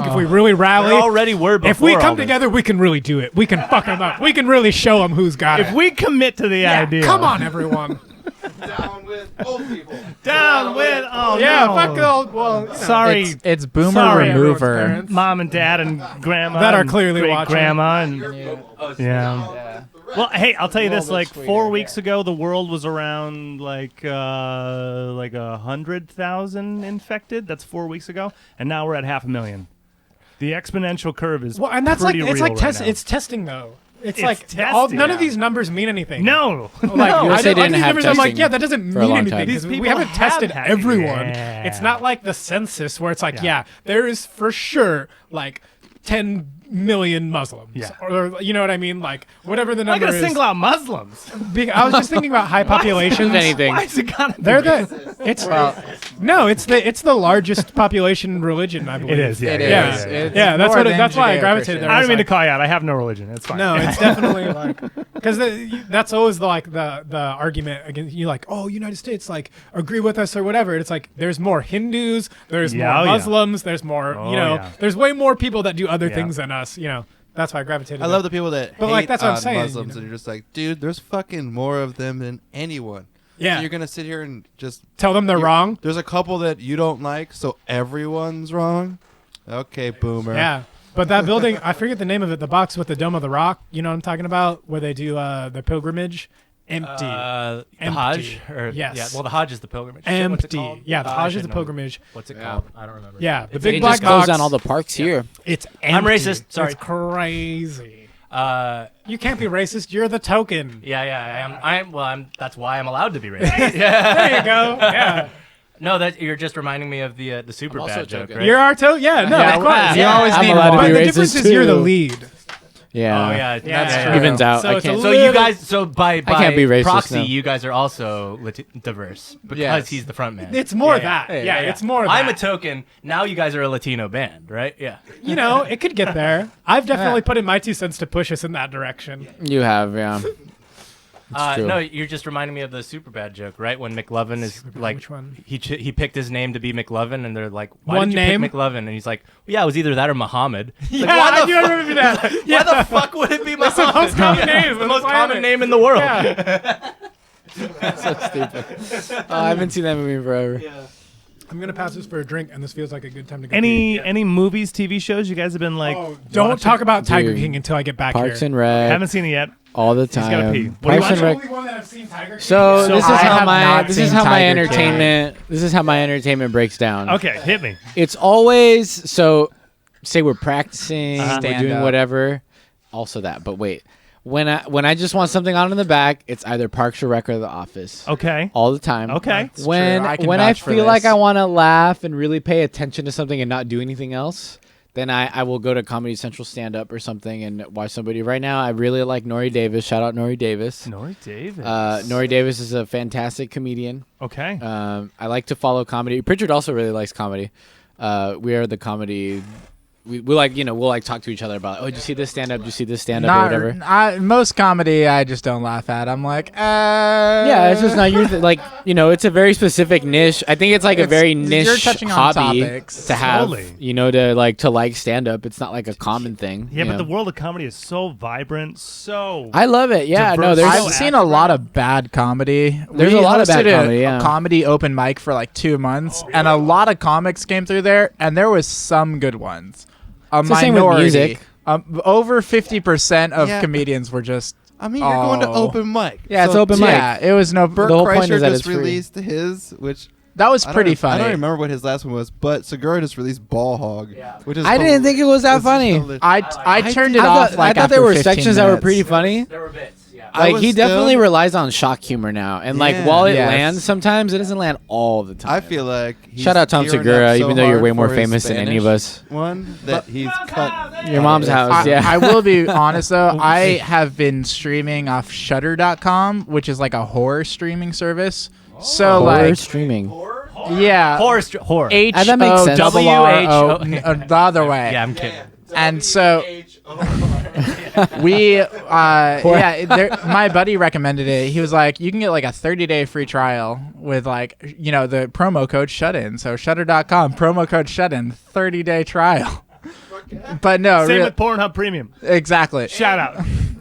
if we really rally, They already were before if we all come this. together, we can really do it. We can fuck them up. We can really show them who's got it. If we commit to the Yeah, idea, come on, everyone. Down with old people. down with. Oh Yeah, no. fuck the old. Well, you know, Sorry, It's boomer Sorry, everyone's remover. parents. mom and dad and grandma That are and clearly great watching. grandma and yeah. Well, hey, I'll tell you this: like sweeter, 4 weeks ago, the world was around like 100,000 infected. That's 4 weeks ago, and now we're at 500,000. The exponential curve is Well, and that's like pretty it's real like right now. It's testing though. It's It's like testing. none of these numbers mean anything. no, Like USA I didn't like these have numbers, I'm like, testing yeah, that doesn't for a mean long anything time. because These we people haven't have tested had- everyone. Yeah. It's not like the census where it's like, Yeah. yeah, there is for sure like 10 million Muslims, Yeah. or you know what I mean, like whatever the I'm number gonna is. single out Muslims. I was just thinking about high populations. If anything. Why is it gotta be They're it's the largest population religion, I believe. It is. Yeah, It yeah, is. yeah, yeah. It's Yeah, that's more what. than That's why I Judeo-Christian. gravitated there. I don't was mean to like, call you out. I have no religion. It's fine. No, it's definitely like because that's always the argument against you, like, oh, United States like agree with us or whatever. It's like there's more Hindus, there's Yeah, more oh, yeah. Muslims, there's more Yeah. there's way more people that do other Yeah. things than us. That's why I gravitated. I love the people that But, hate like, that's what I'm on saying, Muslims, you know? and you're just like, dude, there's fucking more of them than anyone. Yeah. So you're gonna sit here and just tell them they're wrong. There's a couple that you don't like, so everyone's wrong. Okay, boomer. Yeah. But that building, I forget the name of it, the box with the Dome of the Rock, you know what I'm talking about? Where they do the pilgrimage. Empty. The Empty. Hajj? Or, Yes. Yeah, well, the Hajj is the pilgrimage. Shit, what's it Empty. called? Yeah, the I Hajj should is the know. pilgrimage. What's it Yeah. called? I don't remember. Yeah, the It's- big They black just closed box. down all the parks here. It's I'm empty. racist, sorry. It's crazy. Uh, You can't be racist. You're the token. yeah, I am. That's why I'm allowed to be racist. There you go. Yeah. No, that you're just reminding me of the super also bad joke, joking. right? You're Arto? Yeah, no, Yeah, of course. you always I'm need allowed to one. be But the racist difference is you're the too. lead. Yeah. Oh yeah, That's yeah. true. Evens out. So I it's a can't. So little- you guys, so by can't be racist proxy, now. you guys are also diverse because Yes. he's the front man. It's more Yeah, that. yeah. Yeah, it's more I'm a that. token. Now you guys are a Latino band, right? Yeah. You know, it could get there. I've definitely put in my 2 cents to push us in that direction. You have, yeah. true. No, you're just reminding me of the Superbad joke, right? When McLovin is like, which one? He picked his name to be McLovin, and they're like, "Why One did you name? pick McLovin?" And he's like, well, "Yeah, it was either that or Muhammad." Yeah, why I the do remember that. Why the fuck would it be Muhammad? That's the most common name. It's the on most planet. common name in the world. Yeah. So stupid. I haven't seen that movie forever. I'm gonna pass this for a drink, and this feels like a good time to go. Any movies, TV shows you guys have been like? Oh, don't watching? talk about Tiger Dude. King until I get back Parks here. and Rec. Haven't seen it yet. all the He's gotta pee. time. What do you Parks and watch? Rec. Only one that I've seen Tiger King. So this is I how have my not this is seen how my Tiger King. entertainment this is how my entertainment breaks down. Okay, hit me. It's always so say we're practicing, we're Stand doing up. whatever. Also that, but wait. When I just want something on in the back, it's either Parks or Rec or The Office. Okay. All the time. Okay. It's When true. I can when I vouch for feel like this. I want to laugh and really pay attention to something and not do anything else, then I will go to Comedy Central stand up or something and watch somebody. Right now, I really like Nori Davis. Shout out Nori Davis. Nori Davis. Nori Davis is a fantastic comedian. Okay. I like to follow comedy. Pritchard also really likes comedy. We are the comedy. We like we'll like talk to each other about did you see this stand up? Did you see this stand up or whatever? Most comedy, I just don't laugh at. I'm like, Yeah, it's just not your like it's a very specific niche. I think it's like a very you're niche touching on hobby topics. to have. Totally. To like stand up. It's not like a common thing. yeah, you but the know? world of comedy is so vibrant, so I love it. Yeah, no, diverse. there's I've seen a lot of bad comedy. There's We a lot of bad hosted comedy, yeah. a comedy open mic for like 2 months, and a lot of comics came through there, and there was some good ones. A It's the same with minority. music. Over 50% of Yeah. comedians were just. I mean, you're going to Oh. open mic. Yeah, it's open mic. Yeah, it was no. Bert The whole point Kreischer is that just it's free. released his, which That was I don't pretty re- funny. I don't remember what his last one was, but Segura just released Ball Hog, which is I didn't think it was that it's funny. hilarious. I turned it off. Like I thought after there were 15 sections that were minutes. pretty funny. There were bits. Yeah. I Like was he definitely still- relies on shock humor now, and like Yeah. while it Yes. lands, sometimes it doesn't land all the time. I feel like he's Shout out Tom gearing Segura, up so even though you're hard way more for his famous than any of Spanish us. One that he's cut. Your mom's house, yeah. I will be honest though. I have been streaming off Shudder.com, which is like a horror streaming service. So Horror like, streaming. yeah, Horror. H that makes O sense. double R O W-H-O. the other way. Yeah, I'm kidding. And so we, my buddy recommended it. He was like, you can get like a 30-day free trial with like, the promo code Shut-In. So Shudder.com, promo code Shut-In, 30-day trial. But no, same with Pornhub Premium. exactly. Shout out.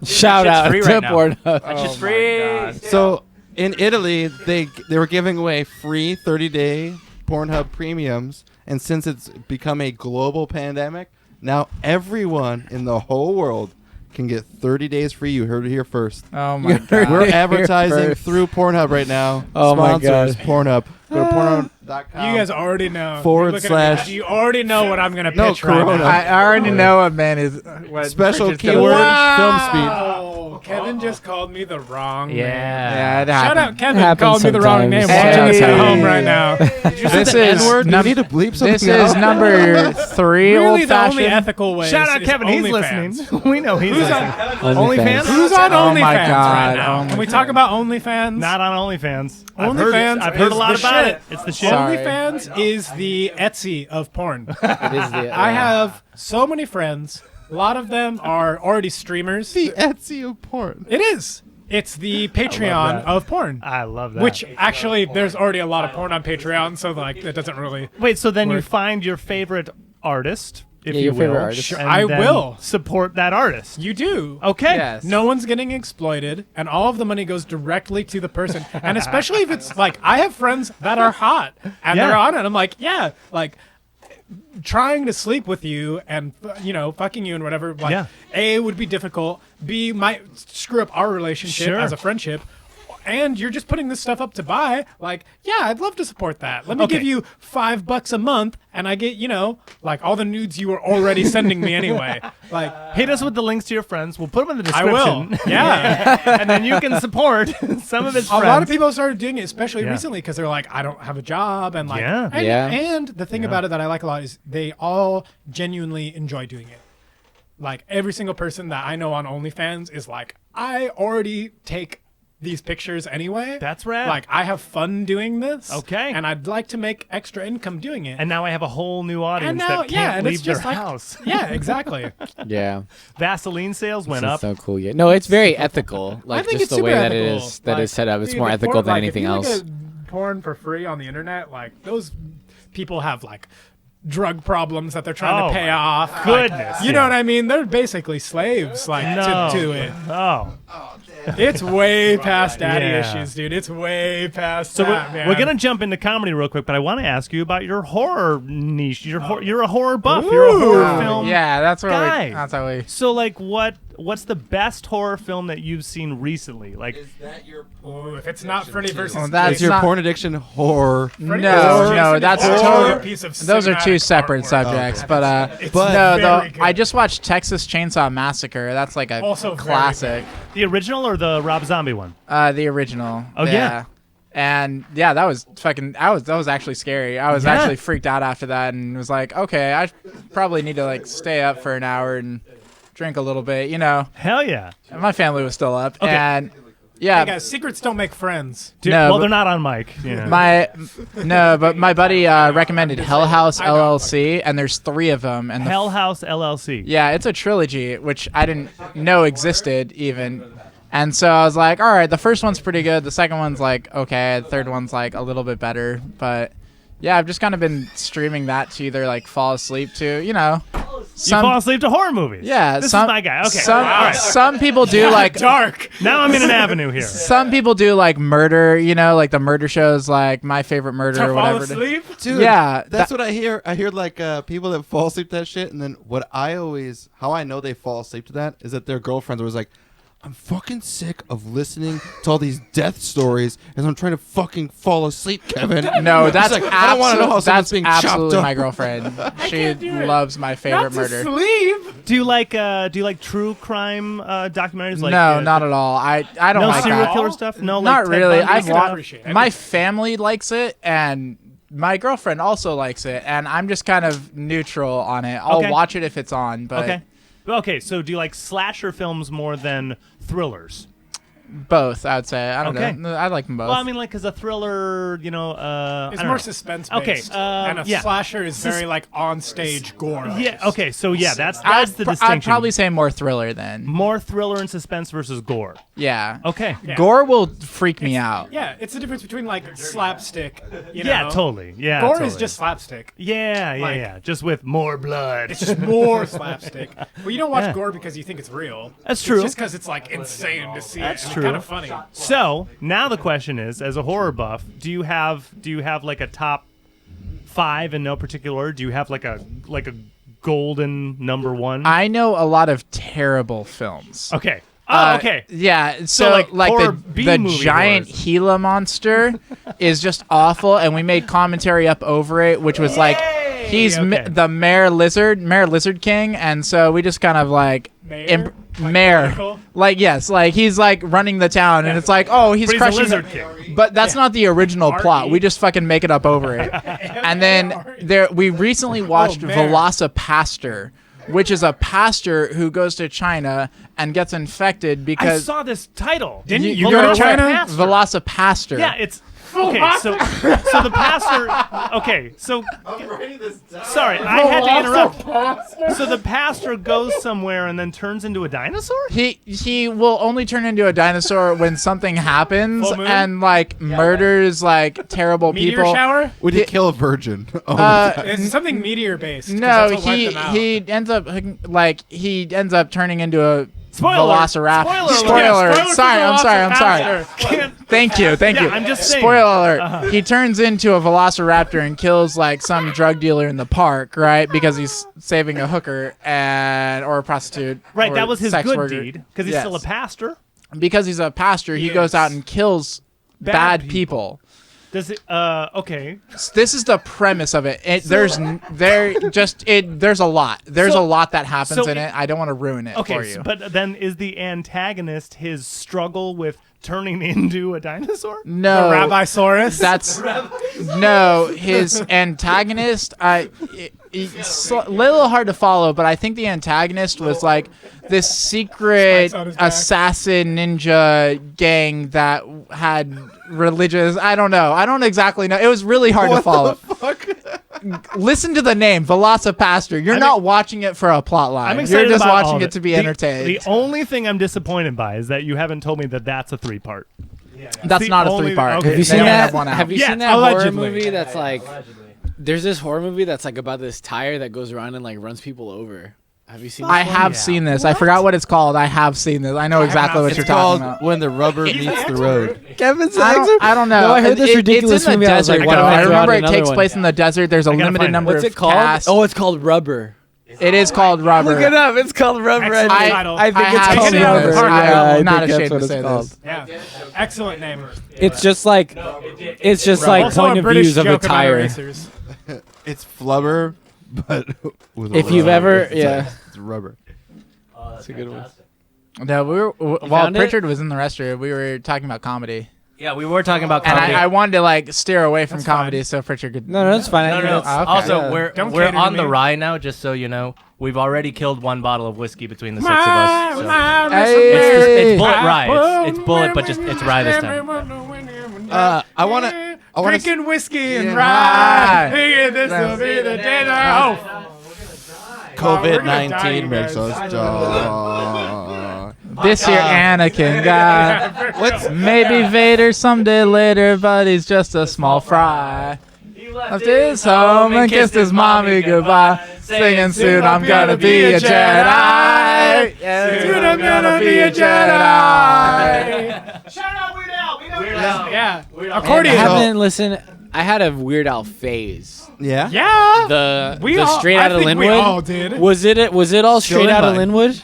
Shout shit's out free to right now. Pornhub. That's just free. So in Italy, they were giving away free 30-day Pornhub premiums, and since it's become a global pandemic, now everyone in the whole world can get 30 days free. You heard it here first. Oh my Heard god. We're Here advertising first. through Pornhub right now. Oh my Sponsors God. Pornhub. Go to pornhub.com. You guys already know. Forward You're looking at me. slash- You already know what I'm gonna No, pitch right Corona. now. I already know what man is. What Special Bridget's gonna- keyword. Wow. Kevin just called me the wrong name. Yeah, it Shout happened. out Kevin Happens called me the wrong name. sometimes. Watching this at Hey. home right now. This is N-word? Do we need to bleep something This is out? number 3 Really, old the only fashioned. ethical way. Shout out is Kevin. He's OnlyFans. listening. We know he's listening. OnlyFans. Who's on Oh OnlyFans my right God, now? Can we talk about OnlyFans? Not on OnlyFans. OnlyFans I've heard a is lot the about shit. it. It's the shit. Sorry. OnlyFans is the Etsy of porn. It is the- I have so many friends. A lot of them are already streamers. The Etsy of porn. It is. It's the Patreon that. of porn. I love that. Which actually, there's already a lot of porn on Patreon, so like that doesn't really. Wait, so then you Work. find your favorite artist, if Yeah, you your favorite will. artist. and I then will. support that artist. You do. Okay. Yes. No one's getting exploited, and all of the money goes directly to the person. And especially if it's like, I have friends that are hot, and Yeah. they're on it. I'm like, yeah, like trying to sleep with you and fucking you and whatever. Like, Yeah. A, would be difficult. B, might screw up our relationship Sure. as a friendship. and you're just putting this stuff up to buy. Like, yeah, I'd love to support that. Let me Okay. give you $5 a month, and I get, like all the nudes you were already sending me anyway. Like, Hit us with the links to your friends. We'll put them in the I description. will. Yeah. And then you can support some of his A friends. lot of people started doing it, especially Yeah. recently, because they're like, I don't have a job, and like, Yeah. and, Yeah. and the thing about it that I like a lot is they all genuinely enjoy doing it. Like every single person that I know on OnlyFans is like, I already take these pictures anyway. That's rad. Like I have fun doing this. Okay. And I'd like to make extra income doing it. And now I have a whole new audience And now- that yeah, can't and leave it's their just like- house. Yeah, exactly. Yeah. Vaseline sales went This is up. so cool. Yeah. No, it's very ethical. I Like think just it's the super way that ethical. it is that is set up. It's dude, more the ethical porn- than like, anything if you look else. at porn for free on the internet, like those people have like drug problems that they're trying Oh, to pay my off. Like, goodness, you know yeah. what I mean? They're basically slaves, like No. to it. Oh. It's way past daddy Yeah. issues, dude. It's way past So that, man. we're gonna jump into comedy real quick, but I want to ask you about your horror niche. You're a horror buff. You're a horror Ooh. film. Yeah, that's what guy. that's how we. So like, what's the best horror film that you've seen recently? Like, that your Ooh, if it's not Freddy versus Well, Jason, that's That's your not- porn addiction horror. Freddy No, versus Jason no, is that's actually totally- a piece of Those are two cinematic separate artwork. subjects, but It's no, very though good. I just watched Texas Chainsaw Massacre. That's like a Also very classic. the original or the Rob Zombie one? The original. Oh, yeah. And yeah, that was fucking. That was actually scary. I was Yeah. actually freaked out after that, and was like, okay, I probably need to like stay up for an hour and drink a little bit. Hell yeah, And my family was still up, Okay. and yeah, Hey guys, secrets don't make friends. dude. No, well, but- they're not on mic. Yeah. but my buddy recommended Hell House I know. LLC, and there's 3 of them, and Hell House LLC. yeah, it's a trilogy, which I didn't know existed even. And so I was like, all right, the first one's pretty good. The second one's like, okay. The third one's like a little bit better. But yeah, I've just kind of been streaming that to either like fall asleep to, You fall asleep to horror movies. yeah, This some, is my guy. Okay. Some, All right. some people do like, Dark. Now I'm in an avenue here. some people do like murder, like the murder shows, like My Favorite Murder To or fall whatever. asleep. Dude, Yeah, that's what I hear. I hear like people that fall asleep to that shit, and then how I know they fall asleep to that is that their girlfriends are always like, I'm fucking sick of listening to all these death stories as I'm trying to fucking fall asleep, Kevin. No, that's It's like, I don't want to know how someone's that's being chopped absolutely up. my girlfriend. She can't do it. loves My Favorite Not to Murder. sleep. Do you like true crime documentaries? Like, No, not at all. I don't no like serial that. killer stuff. No, Not like Ted really. Bundy I've stuff? appreciate my everything. family likes it, and my girlfriend also likes it, and I'm just kind of neutral on it. I'll Okay. watch it if it's on, but Okay. Okay, so do you like slasher films more than thrillers? both, I would say. I don't Okay. know. I like them both. Well, I mean, like, because a thriller, It's I don't more know. suspense Okay, based. And a yeah. slasher is very like on stage gore. Yeah. Okay. So yeah, that's I'd, the I'd distinction. probably say more thriller then. more thriller and suspense versus gore. Yeah. Okay. Yeah. Gore will freak me out. Yeah, it's the difference between like slapstick. Yeah, know? totally. Yeah. Gore totally. is just slapstick. Yeah, like- yeah. Just with more blood. It's just more slapstick. Well, you don't watch Yeah. gore because you think it's real. That's It's true. just because it's like insane to see. That's and true. Kind of funny. So now the question is, as a horror buff, do you have like a top 5 in no particular order? Do you have like a golden number 1? I know a lot of terrible films. Okay. Oh, okay. Yeah, So, so, like, horror the B-movie giant horrors. Gila monster is just awful, and we made commentary up over it, which was like he's Okay. the Mare Lizard King, and so we just kind of like Mayor? Like Mare, political? like yes, like he's like running the town, and it's like he's But he's a crushing. lizard king. But that's not the original plot. R.E. We just fucking make it up over it. And then we recently watched Mare. Velocipaster, which is a pastor who goes to China and gets infected I because saw this title. Didn't you you go to know China? what? Velocipaster. Yeah, it's okay. So the pastor. Okay, so sorry, I had to interrupt. So the pastor goes somewhere and then turns into a dinosaur. He will only turn into a dinosaur when something happens Full moon? and like murders like terrible Meteor people. shower? Would you kill a virgin? It's something meteor based. No, he ends up turning into a Spoiler. Velociraptor. Spoiler alert. Yeah, Sorry, I'm sorry. Velocipaster. Can't- Thank you. Yeah, I'm just saying. Spoiler alert. He turns into a velociraptor and kills like some drug dealer in the park, right? Because he's saving a hooker or a prostitute. Right, or that was his sex good worker. deed because he's Yes. still a pastor. because he's a pastor, he goes out and kills bad people. Does it? Okay. This is the premise of it. There's a lot. There's a lot that happens in it. I don't want to ruin it for you. But then is the antagonist his struggle with turning into a dinosaur? No, The Rabbisaurus. that's no. His antagonist. It's a little hard to follow, but I think the antagonist was like this secret Spikes on his back. assassin ninja gang that had religious. I don't know. I don't exactly know. It was really hard to follow. Listen to the name, Velocipaster. You're not watching it for a plot line. I'm excited You're just about all watching of it to be The entertained. only thing I'm disappointed by is that you haven't told me that that's a 3-part. That's the not a only- 3-part. okay. Have you They seen only that? have one out. Have you Yes, seen that horror allegedly. movie that's like? There's this horror movie that's like about this tire that goes around and like runs people over. Have you seen? This I one? have seen this. I forgot what it's called. I have seen this. I know exactly what It's you're talking called about. When the Rubber Meets the Road. Kevin I don't know. No, I heard this ridiculous it's in the movie. I was desert. like, why don't I I throw remember out it another takes one? place in the desert. There's a gotta limited find it. number What's of it called? cast. Oh, it's called Rubber. It is called Rubber. Look it up. It's called Rubber. Excellent I think, title. I think I it's have called seen Rubber. this. Yeah, I'm I not think ashamed that's what to say it's called. this. Yeah. Excellent name. It's just like Also point a of British views of a joke about tire. erasers. It's flubber, but with a If you've rubber. ever, yeah. It's rubber. That's a good one. No, while found it? Pritchard was in the restroom, we were talking about comedy, Yeah, we were talking about and comedy. I wanted to like steer away from That's comedy fine. so Pritchard could. No, that's fine. No, I no, think no. that's- Okay. Also, Yeah. we're Don't we're cater to on the me. rye now. Just so you know, we've already killed one bottle of whiskey between the 6 of us. So. Hey. It's bullet rye. It's bullet, but just it's rye this time. I wanna Drinking whiskey and Yeah. rye. Rye. Hey, this will be the day that. Oh, COVID-19 we're makes gonna us die, die. This here Anakin guy. What's Maybe Vader someday later, but he's just a small fry. Left his home and kissed his mommy goodbye, singing soon I'm gonna be a Jedi. Soon I'm gonna be a Jedi. Shout out Weird Al. We know Weird Al. Yeah. I Accordion. haven't listened. I had a Weird Al phase. yeah? Yeah. The Straight Out of I think we all Linwood. did. Was it all Still Straight in Out of mine. Linwood?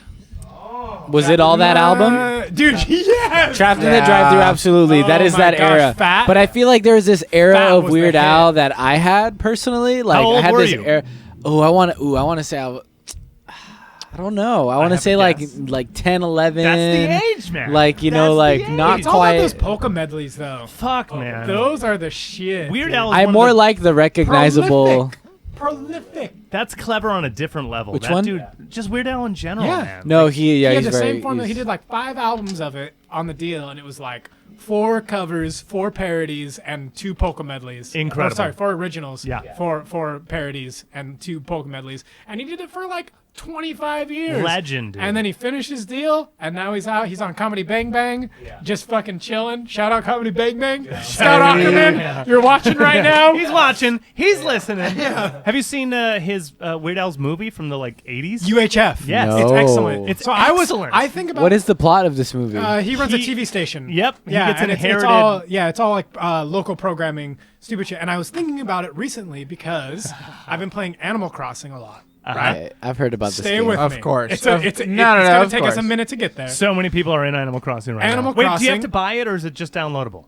Was it all that album? Dude, yes. Trapped in the Yeah. Drive-Thru, absolutely. That Oh is my that gosh, era. Fat? But I feel like there was this era Fat of was the Weird hit. Al that I had personally. Like old I had were this you? era. I want to say I don't know. I want to have say a like guess. 10, 11. That's the age, man. Like you know, That's the like age. not It's all about those quite. polka medleys, though. Fuck, man. Those are the shit. Weird dude. Al. Is I one more of the, like the recognizable. Prolific. That's clever on a different level. Which that one? Dude, just Weird Al in general, Yeah. man. No, Like, he He had he's the very. same formula. He did like 5 albums of it on the deal, and it was like 4 covers, 4 parodies, and 2 polka medleys. Incredible. Oh, sorry, 4 originals. Yeah. 4 parodies and 2 polka medleys, and he did it for like 25 years. Legend, dude. And then he finished his deal, and now he's out. He's on Comedy Bang Bang, just fucking chilling. Shout out Comedy Bang Bang. Scott Ackerman, you're watching right now. He's watching. He's listening. Have you seen his Weird Al's movie from the like 80s? UHF. Yes. No. It's excellent. It's so excellent. I think about What is the plot of this movie? he runs a He- TV station. Yep, he Yeah, gets and inherited- it's all like local programming, stupid shit. And I was thinking about it recently because I've been playing Animal Crossing a lot. Right? Okay, I've heard about this. Stay game. with Of me. course. It's Of- it's no, it's no, gonna of take us a course. minute to get there. So many people are in Animal Crossing right Animal now. Wait, do you Crossing- have to buy it or is it just downloadable?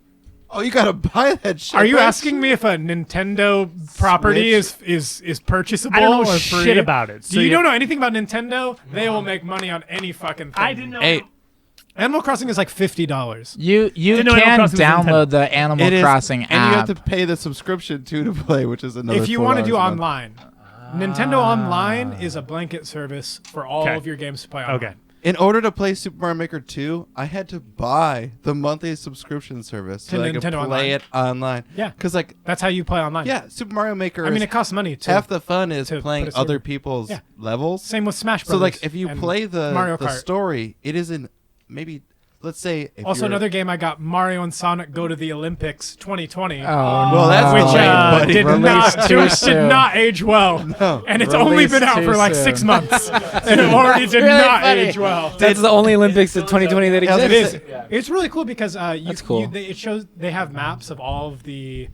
Oh, you gotta buy that shit. Are you right? asking me if a Nintendo property is purchasable I don't know or shit free? about it. So you you- don't know anything about Nintendo? They will make money on any fucking thing. I didn't know. Hey, Animal Crossing is like $50. You Didn't know Animal can Crossing was download the Animal it is, Crossing and you have app. to pay the subscription too to play, which is another. If you want to $4 do a month. online, Nintendo Online is a blanket service for all Okay. of your games to play online. Okay. In order to play Super Mario Maker 2, I had to buy the monthly subscription service so To that I could Nintendo play Online. it online. Yeah. Because like, That's how you play online. yeah, Super Mario Maker. I mean, is- it costs money too. half the fun is to playing put a server. other people's Yeah. levels. Same with Smash So Brothers. like, if you and play Mario the Kart. story, it isn't maybe. Let's say if Also, you're, another game I got, Mario and Sonic Go to the Olympics 2020. Oh, Well, that's which delayed, buddy. did Released not too did soon. not age well, No. and it's only been Released out for too like soon. 6 months, and it already did really not funny. age well. That's the only Olympics of 2020 that Yeah, exists. It is. It's really cool because That's cool. it shows they have maps of all of the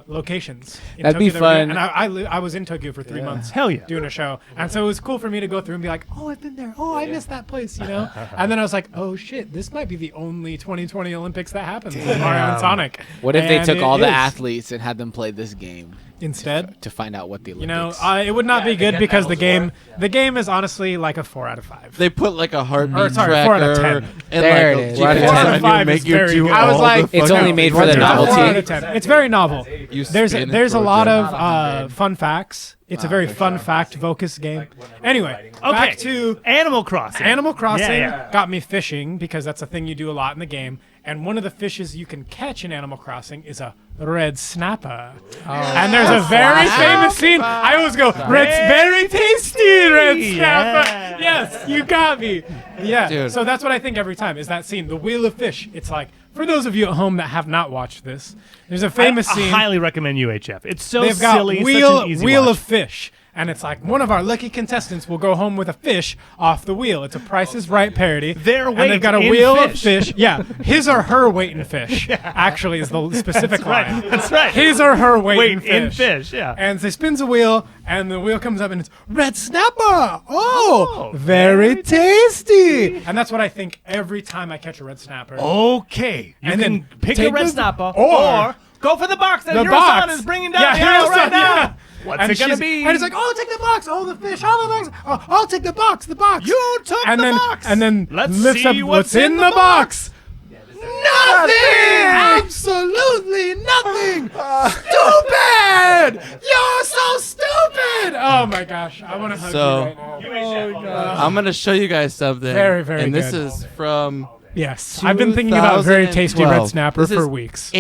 locations. In That'd be Tokyo that were doing- fun. And I was in Tokyo for 3 months. Hell yeah. Doing a show, and so it was cool for me to go through and be like, oh, I've been there. Oh, I missed that place, you know. And then I was like, oh shit, this might be the only 2020 Olympics that happens with Mario and Sonic. What if they And took it all the is. athletes and had them play this game Instead? to find out what the You know, Olympics? it would not be they good get because the medals game is honestly like a 4 out of 5. They put like a heartbeat Or, sorry, 4 out of tracker 10. and There like it a is. GPS 4 out of and 5 you is make you very do good. I was all like, the It's fucking only made for the things. novelty. 4 out of 10. It's very novel. You There's spin it a towards lot them. of fun facts. It's a very fun fact-focused game. Anyway, back to Animal Crossing. Animal Crossing. Yeah. Got me fishing because that's a thing you do a lot in the game. And one of the fishes you can catch in Animal Crossing is a red snapper. And there's a very famous scene. I always go, very tasty red snapper. Yes, you got me. Yeah. Dude. So that's what I think every time is that scene, the Wheel of Fish. It's like, for those of you at home that have not watched this, there's a famous I scene. highly recommend UHF. It's so They've got silly. Wheel, such an easy wheel watch. of Fish. And it's like one of our lucky contestants will go home with a fish off the wheel. It's a Price is Right parody. Their and weight they've got a in wheel fish. of fish. Yeah, his or her weight in fish. Actually, is the specific line. Right. That's right. His or her weight, in fish. Yeah. And so he spins a wheel, and the wheel comes up, and it's red snapper. Oh, very tasty. And that's what I think every time I catch a red snapper. Okay. You And can then pick take a red the- snapper or go for the box that the Hiro-san box is bringing down Yeah, the aisle Hiro-san, right now. yeah. What's And it gonna she's- be? And he's like, "Oh, take the box! Oh, the fish! Oh, the box! Oh, I'll take the box! The box!" You took and the then, box. And then Let's lifts see up what's in the box. Nothing! Absolutely nothing! Stupid! You're so stupid! Oh my gosh, I want to hug So- you right now. I'm gonna show you guys something. Very, very And this good. is from Yes, I've been thinking about very tasty red 2012. snapper This is for weeks.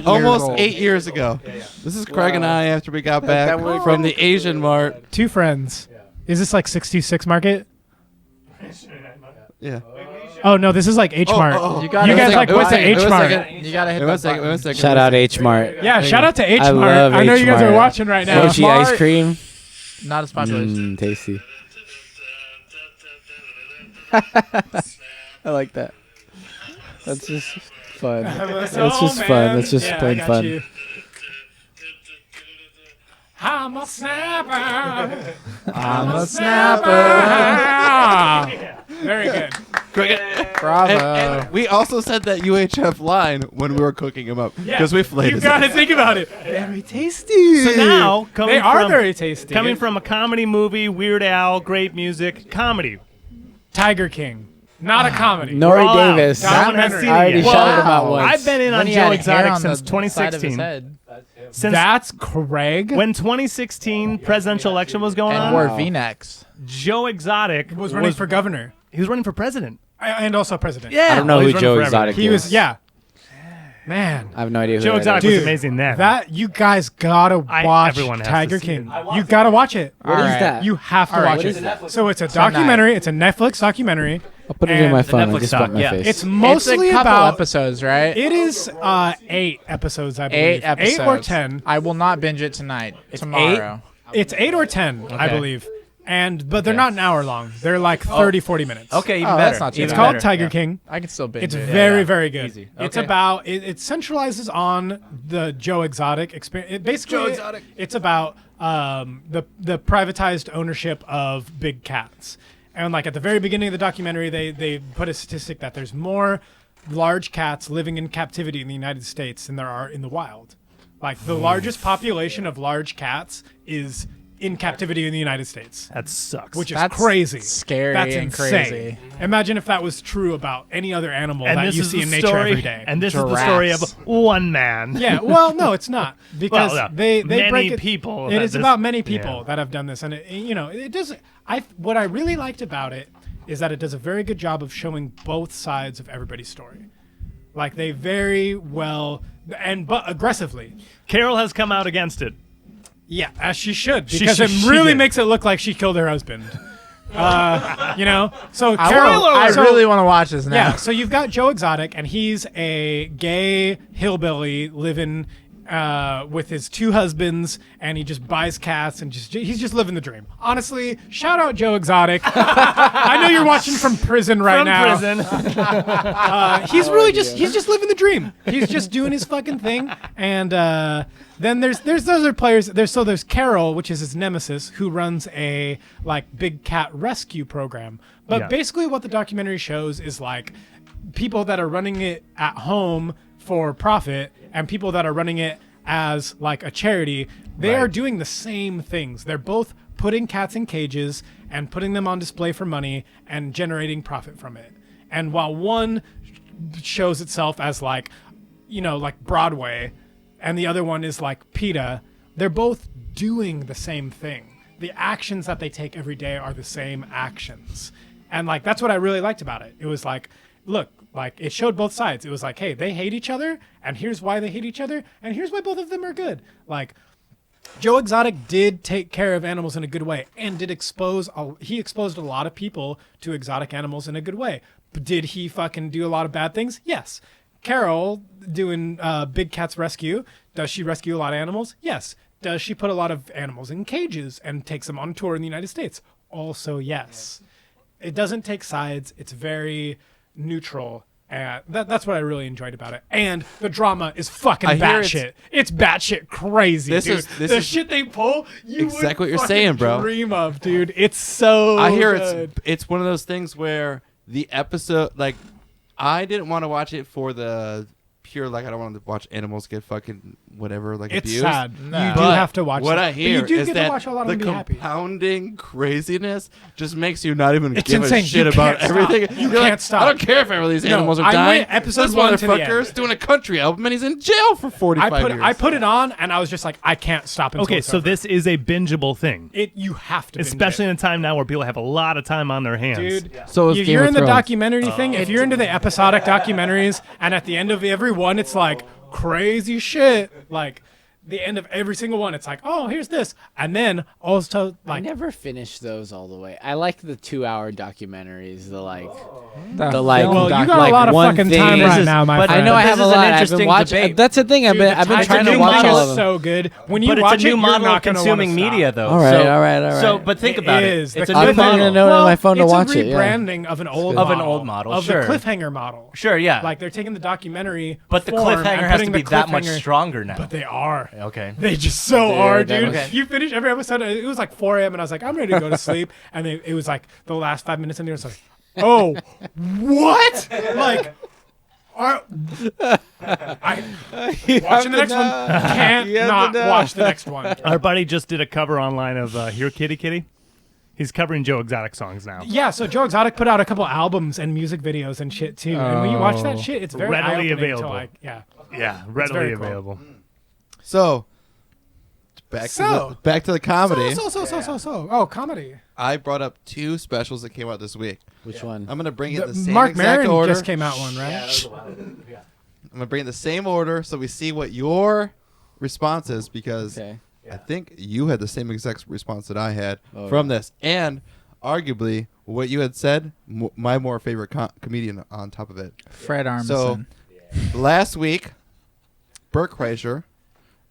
almost 8 years ago. This is Craig and I after we got back from the Asian Mart. Two friends. Is this like 66 Market? Yeah. Oh no, this is like H Mart. You gotta You guys hit like that what's the button. H Mart? You gotta hit Wait one that second. button. One second. Shout out H Mart. Yeah, shout out to H I Mart. love I know you guys H-Mart. are watching right now. Mochi Smart. ice cream. Not as popular. as- Tasty. I like that. That's just fun. That's just fun. That's just plain fun. I'm a snapper. I'm a snapper. Very good. Bravo. And we also said that UHF line when we were cooking them up because we flayed You it. gotta think about it. Very tasty. So now, they are very tasty. Coming from a comedy movie, Weird Al, great music, comedy. Tiger King, not a comedy. Nori We're all out. Davis. No one has seen I it already yet. shouted him out Wow. once. I've been in When on he Joe had hair Exotic on since the side of his 2016. head. Since That's Craig. when 2016 presidential election was going And on, wore V-necks. Joe Exotic was running for governor he was running for president. and also president. Yeah, I don't know well, who he's running Joe for Exotic everything. He is. was. Yeah. Man. I have no idea who Joe that Exotic is. was amazing then. That you guys gotta watch everyone has Tiger to see King. it. You gotta watch it. What is Alright. that? You have to All right. watch What it. is So it's a Some documentary. It's a Netflix documentary. I'll put it in my And phone. I Netflix just doc, bumped my yeah. face. It's mostly it's a couple about. episodes, right? It is 8 episodes, I believe. 8 episodes. 8 or 10. I will not binge it tonight. Tomorrow. It's 8 or 10, I Okay. believe. But they're not an hour long. They're like 30, 40 minutes. Okay, even Oh, better. that's not too It's bad. called better, Tiger yeah. King. I can still binge It's it. very, yeah. very good. Easy. It's Okay. about it centralizes on the Joe Exotic experience. It's about the privatized ownership of big cats. And like at the very beginning of the documentary, they put a statistic that there's more large cats living in captivity in the United States than there are in the wild. Like the largest population of large cats is in captivity in the United States. That sucks. Which is That's crazy. scary That's and insane. crazy. Imagine if that was true about any other animal and that this you is see the in nature story, every day. And this is the story of Giraffes. one man. Yeah, well, no, it's not because Well, yeah. they Many break it. people It that is this- about many people yeah. that have done this, and it does. What I really liked about it is that it does a very good job of showing both sides of everybody's story. Like they very well but aggressively. Carol has come out against it. Yeah, as she should, She- because she- it she really did. makes it look like she killed her husband. So I, Carol, I so- really want to watch this now. Yeah, so you've got Joe Exotic, and he's a gay hillbilly living with his 2 husbands, and he just buys cats and he's just living the dream. Honestly, shout out Joe Exotic. I know you're watching from prison right now. He's really he's just living the dream. He's just doing his fucking thing. And then there's those other players. There's Carol, which is his nemesis, who runs a like big cat rescue program. But basically what the documentary shows is like people that are running it at home for profit and people that are running it as like a charity, they are doing the same things. They're both putting cats in cages and putting them on display for money and generating profit from it. And while one shows itself as like, you know, like Broadway, and the other one is like PETA, they're both doing the same thing. The actions that they take every day are the same actions. And like, that's what I really liked about it. It was like, look, like it showed both sides. It was like, hey, they hate each other, and here's why they hate each other, and here's why both of them are good. Like, Joe Exotic did take care of animals in a good way, and did he exposed a lot of people to exotic animals in a good way. But did he fucking do a lot of bad things? Yes. Carol doing Big Cat's Rescue, does she rescue a lot of animals? Yes. Does she put a lot of animals in cages and takes them on tour in the United States? Also, yes. It doesn't take sides. It's very neutral. And that's what I really enjoyed about it. And the drama is fucking batshit. It's batshit crazy, dude. The shit they pull, you exactly would what you're saying, bro. dream of, dude. It's so I hear good. it's one of those things where the episode, like, I didn't want to watch it for the pure, like, I don't want to watch animals get fucking whatever, like, It's abused. sad. No. You do But have to watch what it. I hear but you do is get that to watch a lot of the them be happy. compounding craziness just makes you not even It's give insane. a shit You about can't stop. everything. You You're like, can't stop. I don't care if any of these animals are I dying. went episode This 1 to the motherfucker's end. doing a country album and he's in jail for 45 years. I put it on, and I was just like, I can't stop until Okay, it's so over. this is a bingeable thing, You have to binge especially it. in a time now where people have a lot of time on their hands. Dude, So is if Game you're of in the Thrones. documentary thing, if you're into the episodic documentaries, and at the end of every one, it's like crazy shit. Like the end of every single one, it's like, oh, here's this, and then also I like, never finished those all the way. I like the 2-hour documentaries. The like, The like, film well, you doc- got like a lot of one fucking thing- time This right is- now, my but friend. I know I This have is a an lot. I've been interesting watching. debate. That's the thing. I've been It's trying a to new watch all model of them. so good. When you But watch it's a new it, model you're of not gonna consuming wanna stop. media, though. All right. So, but think about it. is. It's a The new I'm putting model. a note on my phone to it's watch a it, yeah. rebranding of an old Of an model, old model, of sure. the cliffhanger model. Sure, yeah. Like they're taking the documentary, but the form cliffhanger and has to putting be the that much cliffhanger- stronger now. But they are. Okay. They just so They're are, dude. definitely- You finish every episode. It was like 4 a.m. and I was like, I'm ready to go to sleep. And it was like the last 5 minutes in there. It's like, oh, what? Like, watching the next one. Can't not watch the next one. Our buddy just did a cover online of Here Kitty Kitty. He's covering Joe Exotic songs now. Yeah, so Joe Exotic put out a couple albums and music videos and shit too. And when you watch that shit, it's very Readily eye-opening to, available. like, yeah. Yeah, readily very cool. available. So, back to the comedy. So. Oh, comedy. I brought up 2 specials that came out this week. Which one? I'm gonna bring it in the same Mark exact Maron order. just came out one, right? I'm gonna bring it in the same order so we see what your response is, because Okay. I think you had the same exact response that I had Oh, from this, and arguably what you had said, my more favorite comedian on top of it. Fred Armisen. So last week, Bert Kreischer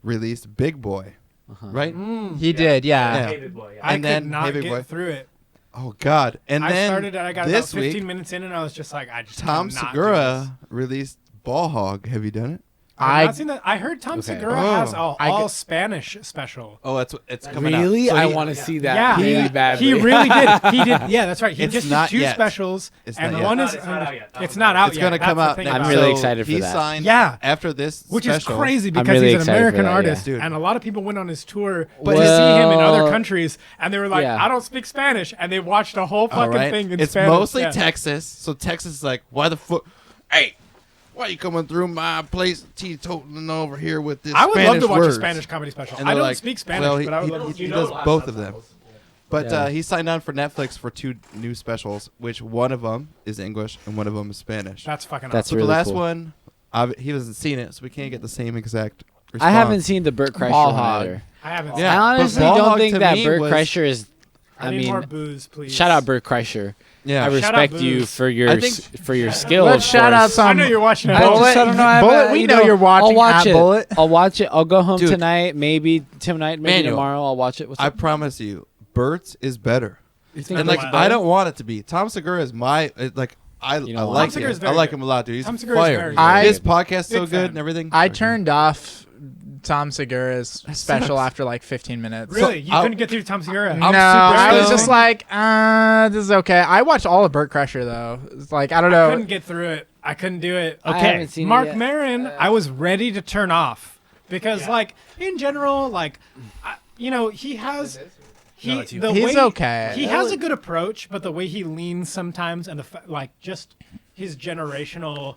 released Big Boy, right? he did, yeah. Yeah. I And could then not Hey Big get Boy. through it. Oh God! And I then started and I got about this 15 week, minutes in and I was just like, I just Tom cannot do this. Segura released Ball Hog. Have you done it? I've not seen that. I heard Tom Okay. Segura Oh. has a I all get- Spanish special. Oh, it's coming out. Really? So I he- want to see that Yeah, really badly. he really did. He did. Yeah, that's right. He It's just not did 2 yet. specials, It's and not yet. one is It's not out yet. it's not out It's yet. gonna That's come the out thing next. I'm about really it. excited for he that. signed Yeah. after this Which special. is crazy I'm because really he's an excited for American that, yeah. artist, Dude. and a lot of people went on his tour But to see him in other Well, countries, and they were like, yeah. "I don't speak Spanish," and they watched a whole All fucking right. thing in It's Spanish. mostly Yeah. Texas, so Texas is like, why the fuck? Hey, why you coming through my place, teetotaling over here with this? I would Spanish love to watch words? a Spanish comedy special. And I they're don't like, speak Spanish, well, but I would love to. he does both of them. But Yeah. he signed on for Netflix for 2 new specials, which one of them is English and one of them is Spanish. That's fucking That's So awesome. the really last cool. one, he hasn't seen it, so we can't get the same exact response. I haven't seen the Burt Kreischer Ball one hog. either. I haven't. Yeah. I but honestly Ball don't Hog think to that me Burt was- Kreischer is. I I need mean, more booze, please. shout out Burt Kreischer. Yeah. I Shout out respect you Booze. for your I think- for your skill. Let's of shout out course. some. I know you're watching it. Bullet, I don't know. I Bullet, haven't- we you know you're watching I'll watch at it. Bullet. I'll watch it. I'll go home Dude. tonight. Maybe tonight. Maybe Manuel. tomorrow. I'll watch it. What's I up? promise you, Burt's is better. think And like, Burt's I don't want it to be. Tom Segura is my like. I You know I what? like Tom Segura's him. very I like good. him a lot, dude. He's Tom Segura's fire. very good. His podcast's so Big good fan. and everything. I turned off Tom Segura's special after like 15 minutes. Really? You I'll- couldn't get through Tom Segura? No, I'm I super was just stoned. like, this is okay. I watched all of Burt Crusher though. It's like I don't I know. couldn't get through it. I couldn't do it. I Okay. haven't seen it Mark yet. Maron, I was ready to turn off because, like, in general, like, he has. No, it's you. The He's way okay. He has a good approach, but the way he leans sometimes, and just his generational,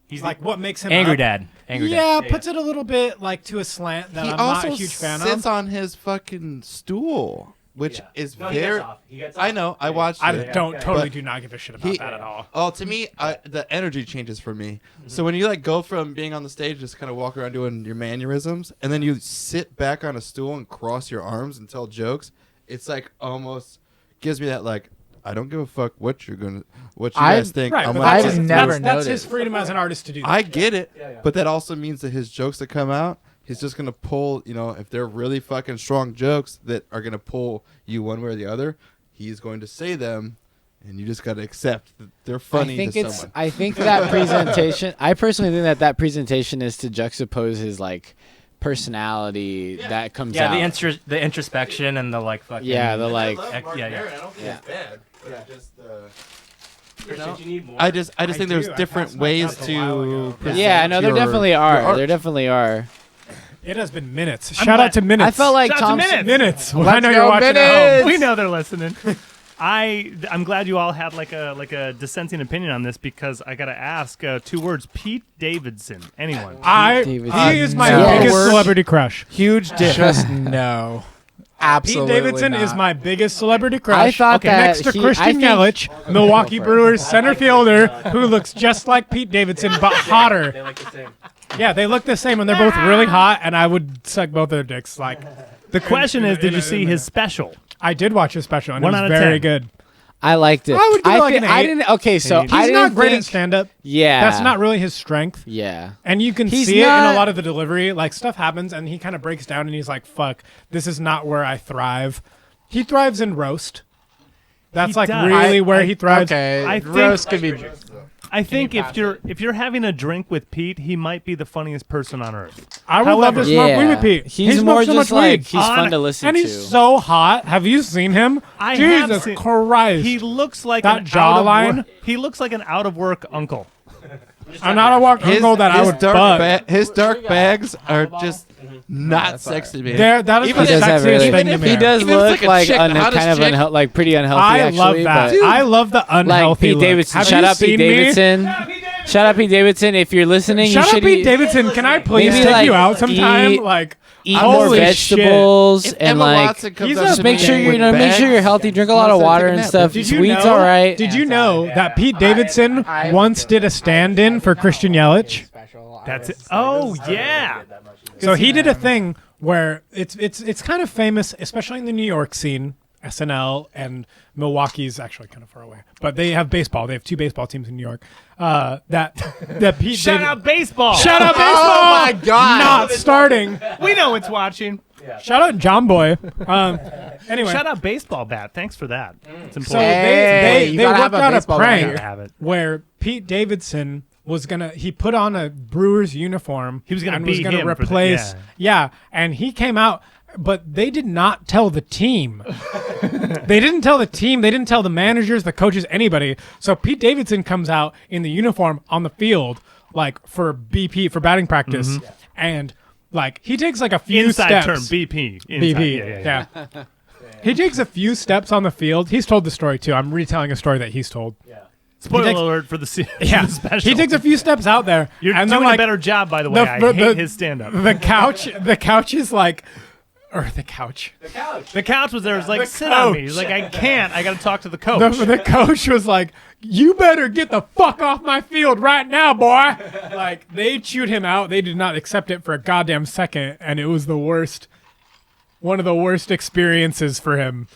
He's like, what makes him angry up, dad. Angry Yeah, dad. puts it a little bit like to a slant that He I'm also not a huge fan sits of. on his fucking stool, which is No, he gets very. off. He gets I off. know. I watched I it. totally But do not give a shit about he- that at all. Oh, to me, the energy changes for me. So when you like go from being on the stage, just kind of walk around doing your mannerisms, and then you sit back on a stool and cross your arms and tell jokes, it's like almost gives me that like I don't give a fuck what you guys think. Right, I'm but gonna I've that's, fucking never do it." that's his noticed. freedom as an artist to do that. I get it, but that also means that his jokes that come out, he's just gonna pull. If they're really fucking strong jokes that are gonna pull you one way or the other, he's going to say them, and you just gotta accept that they're funny I think to it's. someone. I think that presentation. I personally think that presentation is to juxtapose his like personality that comes Yeah, out. the introspection and the like fucking. Yeah, the like. Mark yeah, yeah. I don't think Yeah. it's bad, but just. You need more. I just I think do. there's I different passed my ways cup a while to. ago. present Yeah, no, there your- definitely your are. art. There definitely are. It has been minutes. I'm Shout glad- out to minutes. I felt like Shout out to Tom. Minutes. minutes. Well, I Let's know go, you're watching at Minutes. home. We know they're listening. I'm glad you all had like a dissenting opinion on this because I gotta ask 2 words. Pete Davidson. Anyone? Davidson. He is my No. biggest Word. celebrity crush. Huge dick. Just no. Absolutely Pete Davidson not. is my biggest celebrity crush. I thought that next to he- Christian I think- Yelich, Milwaukee Brewers center fielder, who looks just like Pete Davidson but hotter. They like the same. Yeah, they look the same, and they're both really hot. And I would suck both of their dicks. Like The question is, did you see his special? I did watch his special, and 1 it out was of very 10. good. I liked it. I would give it like an I 8. didn't. Okay, so He's I didn't not great think, at stand-up. Yeah, That's not really his strength. Yeah. And you can He's see it in a not- lot of the delivery. Like, stuff happens, and he kind of breaks down, and he's like, fuck, this is not where I thrive. He thrives in roast. That's He like does. really where he thrives. Okay, I think- roast could be. I think if you're having a drink with Pete, he might be the funniest person on earth. I would love to However- smoke Yeah. weed with Pete. He's He more smokes so just much like weed. he's fun to listen And to. he's so hot. Have you seen him? I have Jesus seen- Christ. He looks like That an jawline? out of work, he looks like an out of work uncle. I'm not a walk uncle that I would fuck. His dark bags are just not sexy, man. That is Even the if- does have sexiest really- thing to if me. He does Even if it's look like a like chick, the hottest kind of chick- like pretty unhealthy. I actually, love that. but- I love the like unhealthy Pete look. Davidson. Have Shout you out Pete seen me? Davidson. Shout out Pete Davidson. If you're listening, Shout you out should Pete eat, Davidson. Can I please maybe, take like, you out sometime? eat- Like, eat more holy vegetables If and Emma like Watson comes he's up a- to just make me sure you with know make sure bags, you're healthy. Drink a lot I'm of gonna water take a and nap. stuff. Did you Sweets know? all right. Did you know that Pete Davidson once did a stand-in for Christian Yelich? That's it. Oh yeah. So he did a thing where it's kind of famous, especially in the New York scene. SNL and Milwaukee's actually kind of far away, but they have baseball. They have 2 baseball teams in New York. That Pete Shout out baseball. Shout out baseball! Oh my God. Not starting. We know it's watching. Shout out John Boy. Anyway, Shout out baseball bat. Thanks for that. It's so important. Hey, they you gotta worked have a out a baseball bat prank here. Have it. where Pete Davidson he put on a Brewers uniform. He was gonna and beat gonna him for the- replace. Yeah, and he came out, but they did not tell the team. They didn't tell the team. They didn't tell the managers, the coaches, anybody. So Pete Davidson comes out in the uniform on the field, like for BP for batting practice, and like he takes like a few Inside steps. term BP. Inside. BP. Yeah. He takes a few steps on the field. He's told the story too. I'm retelling a story that he's told. Spoiler takes- alert for the, Yeah. the special. He takes a few steps out there. You're and doing then, like, a better job, by the way. I hate his stand-up. The couch is like, or the couch. The couch was there. It was like, The sit on me. coach. He's like, I can't. I got to talk to the coach. The coach was like, "You better get the fuck off my field right now, boy!" Like they chewed him out. They did not accept it for a goddamn second, and it was the worst. One of the worst experiences for him.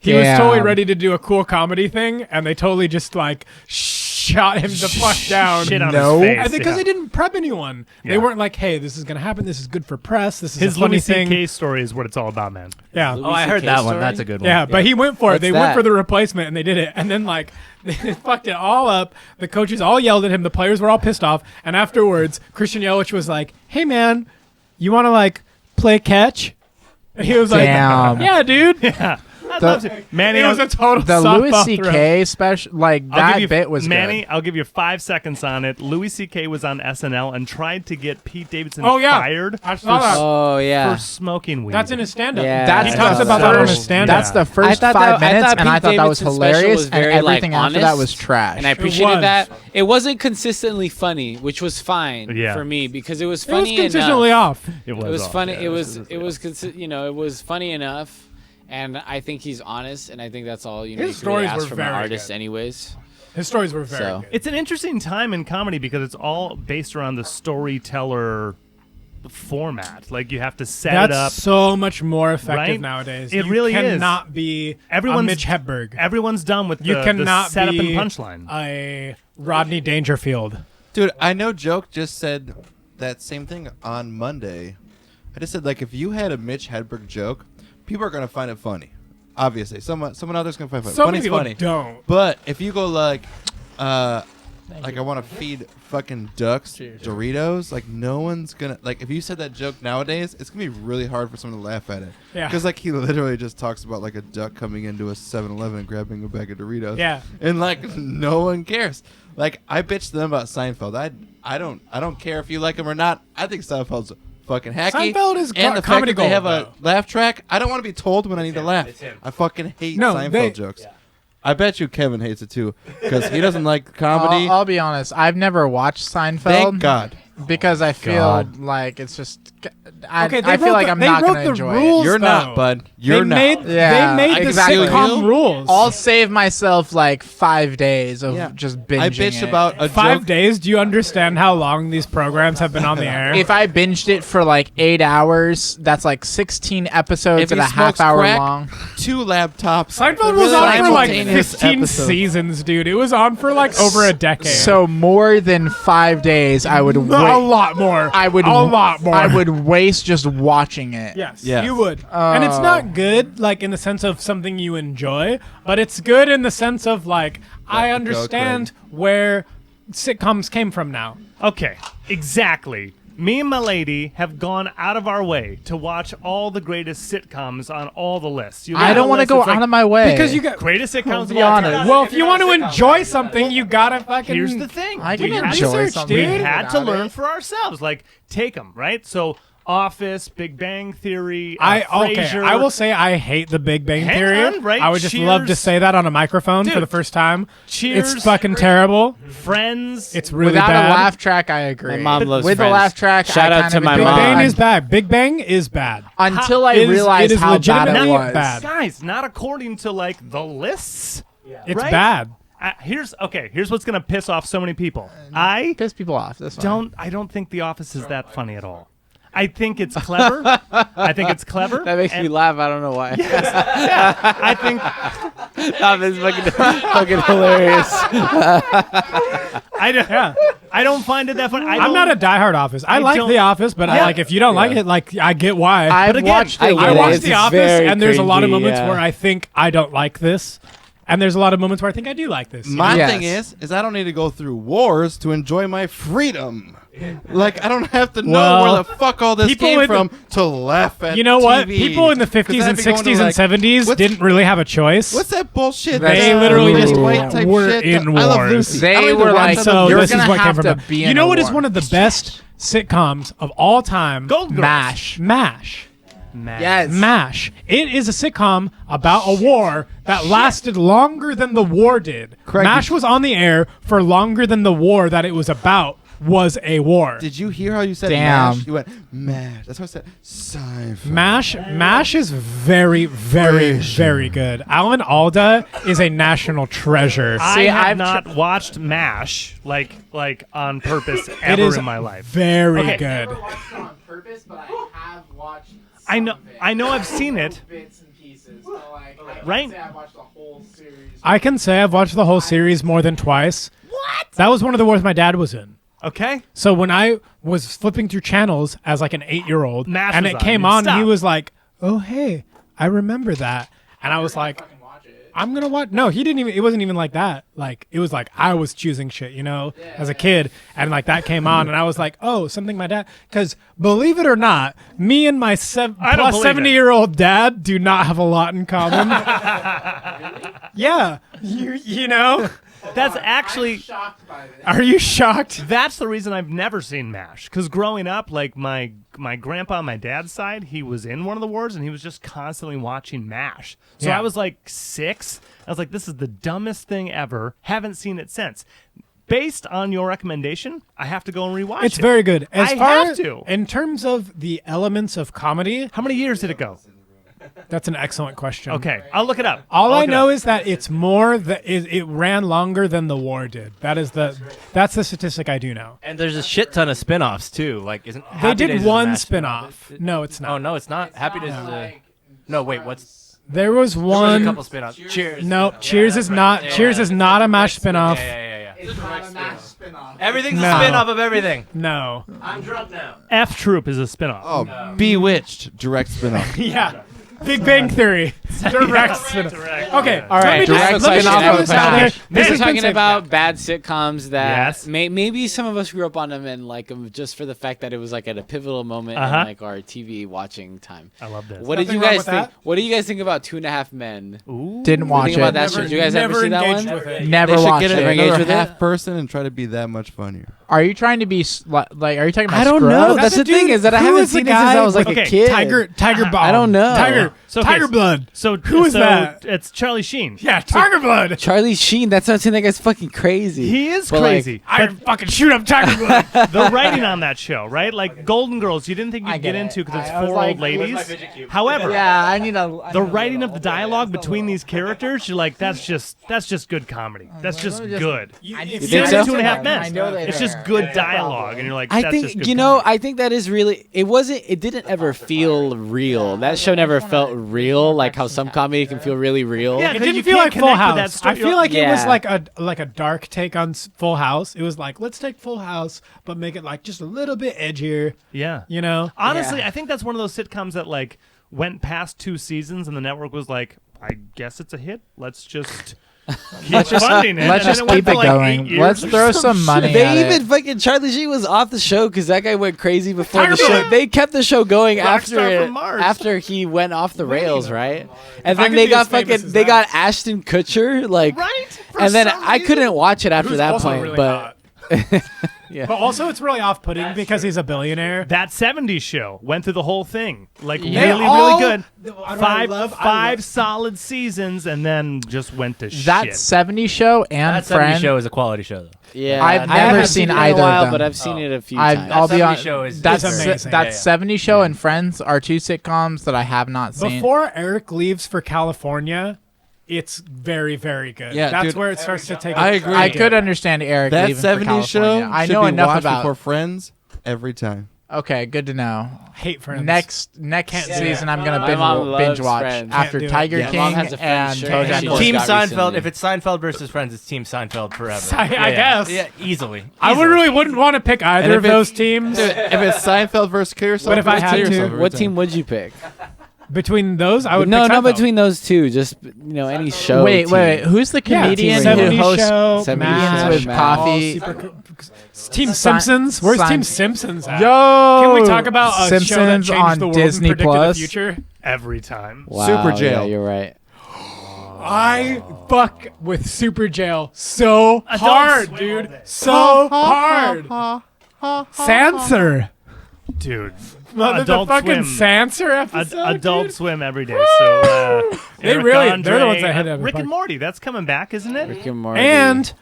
He was totally Damn. ready to do a cool comedy thing, and they totally just like shot him the fuck down. Shit on No. his face. And because yeah. they didn't prep anyone. They Yeah. weren't like, hey, this is going to happen. This is good for press. This is His a funny Louis thing. C.K. story is what it's all about, man. Yeah. Oh, I heard CK that one. story? That's a good one. Yeah, but he went for it. What's They that? went for the replacement, and they did it. And then, like, they fucked it all up. The coaches all yelled at him. The players were all pissed off. And afterwards, Christian Yelich was like, hey, man, you want to, like, play catch? And he was like, Damn. yeah, dude. Yeah. I'd love to. Manny, It was a total The softball Louis throw. C.K. special, like I'll give that you, bit was Manny, good. I'll give you 5 seconds on it. Louis C.K. was on SNL and tried to get Pete Davidson Oh, yeah. fired I saw that. Oh yeah. for smoking weed. That's in his stand-up. Yeah. That's he talks the about that on his first- stand-up. That's the first I thought 5 that- I minutes, thought and I Pete thought that was Davidson's special hilarious, was very, and everything like, after that honest, was trash. And I was. appreciated that. It wasn't consistently funny, which was fine Yeah. for me because it was It was funny consistently enough. off. It It was off, funny. yeah. It was it was funny enough, and I think he's honest, and I think that's all His you can really stories ask were from an very artist, good. anyways. His stories were very So. good. It's an interesting time in comedy because it's all based around the storyteller format. Like you have to set That's it up. so much more effective Right? nowadays. It you really is. cannot be Everyone's- a Mitch Hedberg. Everyone's done with You the cannot setup be and punchline. a Rodney Dangerfield. Dude, I know Joke just said that same thing on Monday. I just said, like, if you had a Mitch Hedberg joke, people are going to find it funny. Obviously. Someone out there's going to find it funny. So many Funny's people funny. don't. But if you go, like, I want to feed fucking ducks Doritos, like, no one's going to, like, if you said that joke nowadays, it's going to be really hard for someone to laugh at it. Yeah. Because, like, he literally just talks about, like, a duck coming into a 7-Eleven and grabbing a bag of Doritos. Yeah. And, like, no one cares. Like, I bitched them about Seinfeld. I don't care if you like him or not. I think Seinfeld's fucking hacky. Seinfeld is and the fact comedy that they have gold, a laugh track. I don't want to be told when I need to laugh. It's him. I fucking hate No, Seinfeld they- jokes. I bet you Kevin hates it too because he doesn't like comedy. I'll be honest. I've never watched Seinfeld. Thank God. Because I feel God. like it's just. I Okay, feel like I'm not going to the enjoy rules, it. You're not, though. bud. You're they not. Made, Yeah, they made exactly. the sitcom rules. I'll save myself like 5 days of Yeah. just binging I bitched it. about a 5 joke. days. Do you understand how long these programs have been on the air? If I binged it for like 8 hours, that's like 16 episodes If at he a half smokes hour crack, long. 2 laptops. Seinfeld was on for like Simultaneous 15 episodes. seasons, dude. It was on for like over a decade. So more than 5 days, I would a lot more. I would a lot more. I would waste just watching it. Yes, Yes. you would. And it's not good, like, in the sense of something you enjoy, but it's good in the sense of, like, I go, understand where sitcoms came from now. Okay, exactly. Me and my lady have gone out of our way to watch all the greatest sitcoms on all the lists. You look I at don't the want to list, go it's like out of my way Because you got. greatest sitcoms Be of all honest. time. Well, if you want to enjoy something, you gotta fucking. Here's the thing. I We can had- enjoy research, something. dude. We had to without learn it. for ourselves. Like, take them, right? So, Office, Big Bang Theory, Okay. Frasier. I will say I hate the Big Bang Hang Theory. on, right? I would just love to Cheers. say that on a microphone for Dude, the first time. Cheers. It's fucking terrible. Friends. It's really Without bad. a laugh track, I agree. My mom loves With Friends. the laugh track, Shout I out kind to of my agree. Big mom. Bang is bad. Big Bang is bad. Until I It is- realized it is how bad it legitimately was. bad. Guys, not according to like the lists. It's Right? bad. Here's what's gonna piss off so many people. Piss people off. That's fine. I don't think The Office is that funny at all. I think it's clever. I think it's clever. That makes me and- laugh. I don't know why. I think That is fucking hilarious. I don't find it that funny. I'm not a diehard Office. I like don't- The Office, but I, Yeah. like if you don't like it, like I get why. I've again, watched it. I I get it. watch It's The Office, very and there's a lot of cringy, moments yeah. where I think I don't like this, and there's a lot of moments where I think I do like this. My Yes. thing is I don't need to go through wars to enjoy my freedom. Like, I don't have to know Well, where the fuck all this people came in the- from to laugh at You know what? TV. People in the 'Cause 50s I'd and be going to, 60s and like, 70s what's- didn't really have a choice. What's that bullshit? They That's literally Ernest just White type were shit? in I love wars. Lucy. They I don't need were to like, watch So them. You're this is gonna what came have from to them. be You in know a what is war. one of the best sitcoms of all time? Gold Girls. MASH. MASH. Yes. MASH. It is a sitcom about a war that lasted longer than the war did. Craig, MASH was on the air for longer than the war that it was about was a war. Did you hear how you said Damn. mash? You went mash. That's what I said. Seinfeld. MASH is very, very, very good. Alan Alda is a national treasure. I See, have I've not watched MASH like on purpose It ever is in my life. very Okay. good. on purpose, but I have watched. I know I've seen it. Bits and pieces. right? I can say I've watched the whole series more than twice. What? That was one of the wars my dad was in. Okay. So when I was flipping through channels as like an 8-year-old, Mash and was it on, came you'd on, and he stop. was like, "Oh hey, I remember that," and I was like, "I'm gonna watch." No, he didn't even. It wasn't even like that. Like it was like I was choosing shit, as a kid, and like that came on, and I was like, "Oh, something my dad." Because believe it or not, me and my I don't plus believe it. 70-year-old dad do not have a lot in common. Yeah, you know. That's actually. Are you shocked? That's the reason I've never seen MASH. Because growing up, like my grandpa on my dad's side, he was in one of the wars and he was just constantly watching MASH. So Yeah. I was like 6. I was like, this is the dumbest thing ever. Haven't seen it since. Based on your recommendation, I have to go and rewatch it. It's very good. As I far have to. In terms of the elements of comedy, How many years did it go? that's an excellent question. Okay, I'll look it up. All I'll I look it know up. is that it's more that it ran longer than the war did. That's the statistic I do know. And there's a shit ton of spin-offs too. Like isn't They Happy did Days is a one MASH spin-off. spin-off? No, it's not. Oh no, it's not. Happy Days is a. No, wait. What's There was there was one. a couple spin-offs. Cheers. No, Cheers is not. Cheers is not a MASH spin-off. Yeah. Everything's No. a spin-off of everything. No. I'm drunk now. F Troop is a spinoff. Oh, Bewitched direct spin-off. Yeah. Big Bang Theory. Direct spin-off. Okay. All right, Let me direct let me spin-off throw of this out there. MASH. This We're has been talking saved. about bad sitcoms that Yes. maybe some of us grew up on them and like them just for the fact that it was like at a pivotal moment in like our TV watching time. I love this. What did Nothing you wrong guys with think? that. What do you guys think about 2.5 Men? Ooh. Didn't watch Think about it. that shit. Did you guys ever Never see that engaged one? with it. Never They should watched get it. Never engaged another with it? half person and try to be that much funnier. Are you trying to be like? Are you talking about? I don't Scrubs? know. That's the thing is that I who haven't was the seen it since guy I was like Okay, a kid. Tiger Bomb. I don't know. Tiger. So, okay, Tiger Blood. So Who is so that? It's Charlie Sheen. Yeah, Tiger Blood. Charlie Sheen. That's not saying that guy's fucking crazy. He is But, like, crazy. I fucking shoot up Tiger Blood. The writing on that show, right? Like Golden Girls, you didn't think I you'd get get it. into because it's I was 4 like, old ladies. where's my fidget However, Yeah, I need a. the writing of the dialogue between these characters, you're like, that's just good comedy. That's just good. You Same think with so? 2.5 Men. I know they It's just are. good dialogue, and you're like, I that's just think good I think that is really. It didn't ever feel real. That show never felt real, like how some comedy can feel really real. Yeah, It 'cause you didn't feel can't like Full connect with that House. story. I feel like it was Yeah. like a dark take on Full House. It was like, let's take Full House, but make it like just a little bit edgier. Yeah. You know? Honestly, Yeah. I think that's one of those sitcoms that like went past 2 seasons, and the network was like, I guess it's a hit. Let's just keep funding it. Let's And just then went keep for, it like, going. 8 years Let's or throw some money They at even it. fucking Charlie Sheen was off the show because that guy went crazy before Tiger the show. Blood. They kept the show going Rockstar from Mars. after he went off the rails, right? And I then could they be got as famous fucking as they that. got Ashton Kutcher like, Right? For and then some I reason. couldn't watch it after Who's that also point, really but. hot. Yeah. But also, it's really off-putting because he's a billionaire. That 70s show went through the whole thing. Like They really, all- really good. I Five love- solid seasons, and then just went to That shit. 70s show and That 70s Friends. show is a quality show though. Yeah, I've I never haven't seen it in a either of while, them. but I've seen it a few I'll times. be 70s on. show is That's amazing. that Yeah. 70s show and Friends are 2 sitcoms that I have not seen. Before Eric leaves for California, it's very, very good. Yeah, That's dude, where it starts to take. I a- agree. I could understand Eric That leaving for 70s show California. I should know be enough watched about. before Friends every time. Okay, good to know. hate Friends. Next Can't do season, it. I'm gonna My mom loves binge watch Friends. after Can't do it. Tiger Yeah. My mom King has a Friends and shirt. BoJack She Horseman. Team got Seinfeld. recently. If it's Seinfeld versus Friends, it's Team Seinfeld forever. I guess. Yeah, easily. I would really wouldn't want to pick either And of if those it's- teams. Dude, if it's Seinfeld versus Kill Yourself, But if I it's had Kill to- Yourself every What time. team would you pick? Between those, I would No, pick not Seinfeld. between those two. Just any show. Wait, team. wait, who's the Yeah, comedian Team who 70s hosts show, 70s MASH, show, with MASH. coffee? Team Si- Simpsons. Where's Sim- Team Simpsons at? Yo, Can we talk about a show that Simpsons changed on the world Disney and predicted Plus? the future? every time. Wow, Super Yeah, Jail. you're right. I fuck with Super Jail so Adult hard, Swim dude. all day. So hard. Sanser. Dude. The Adult fucking Swim. Sanser episode. Adult dude. Swim every day. So They Eric really- Andre, they're the ones that hit every Rick and part. Morty. That's coming back, isn't it? Rick and Morty. And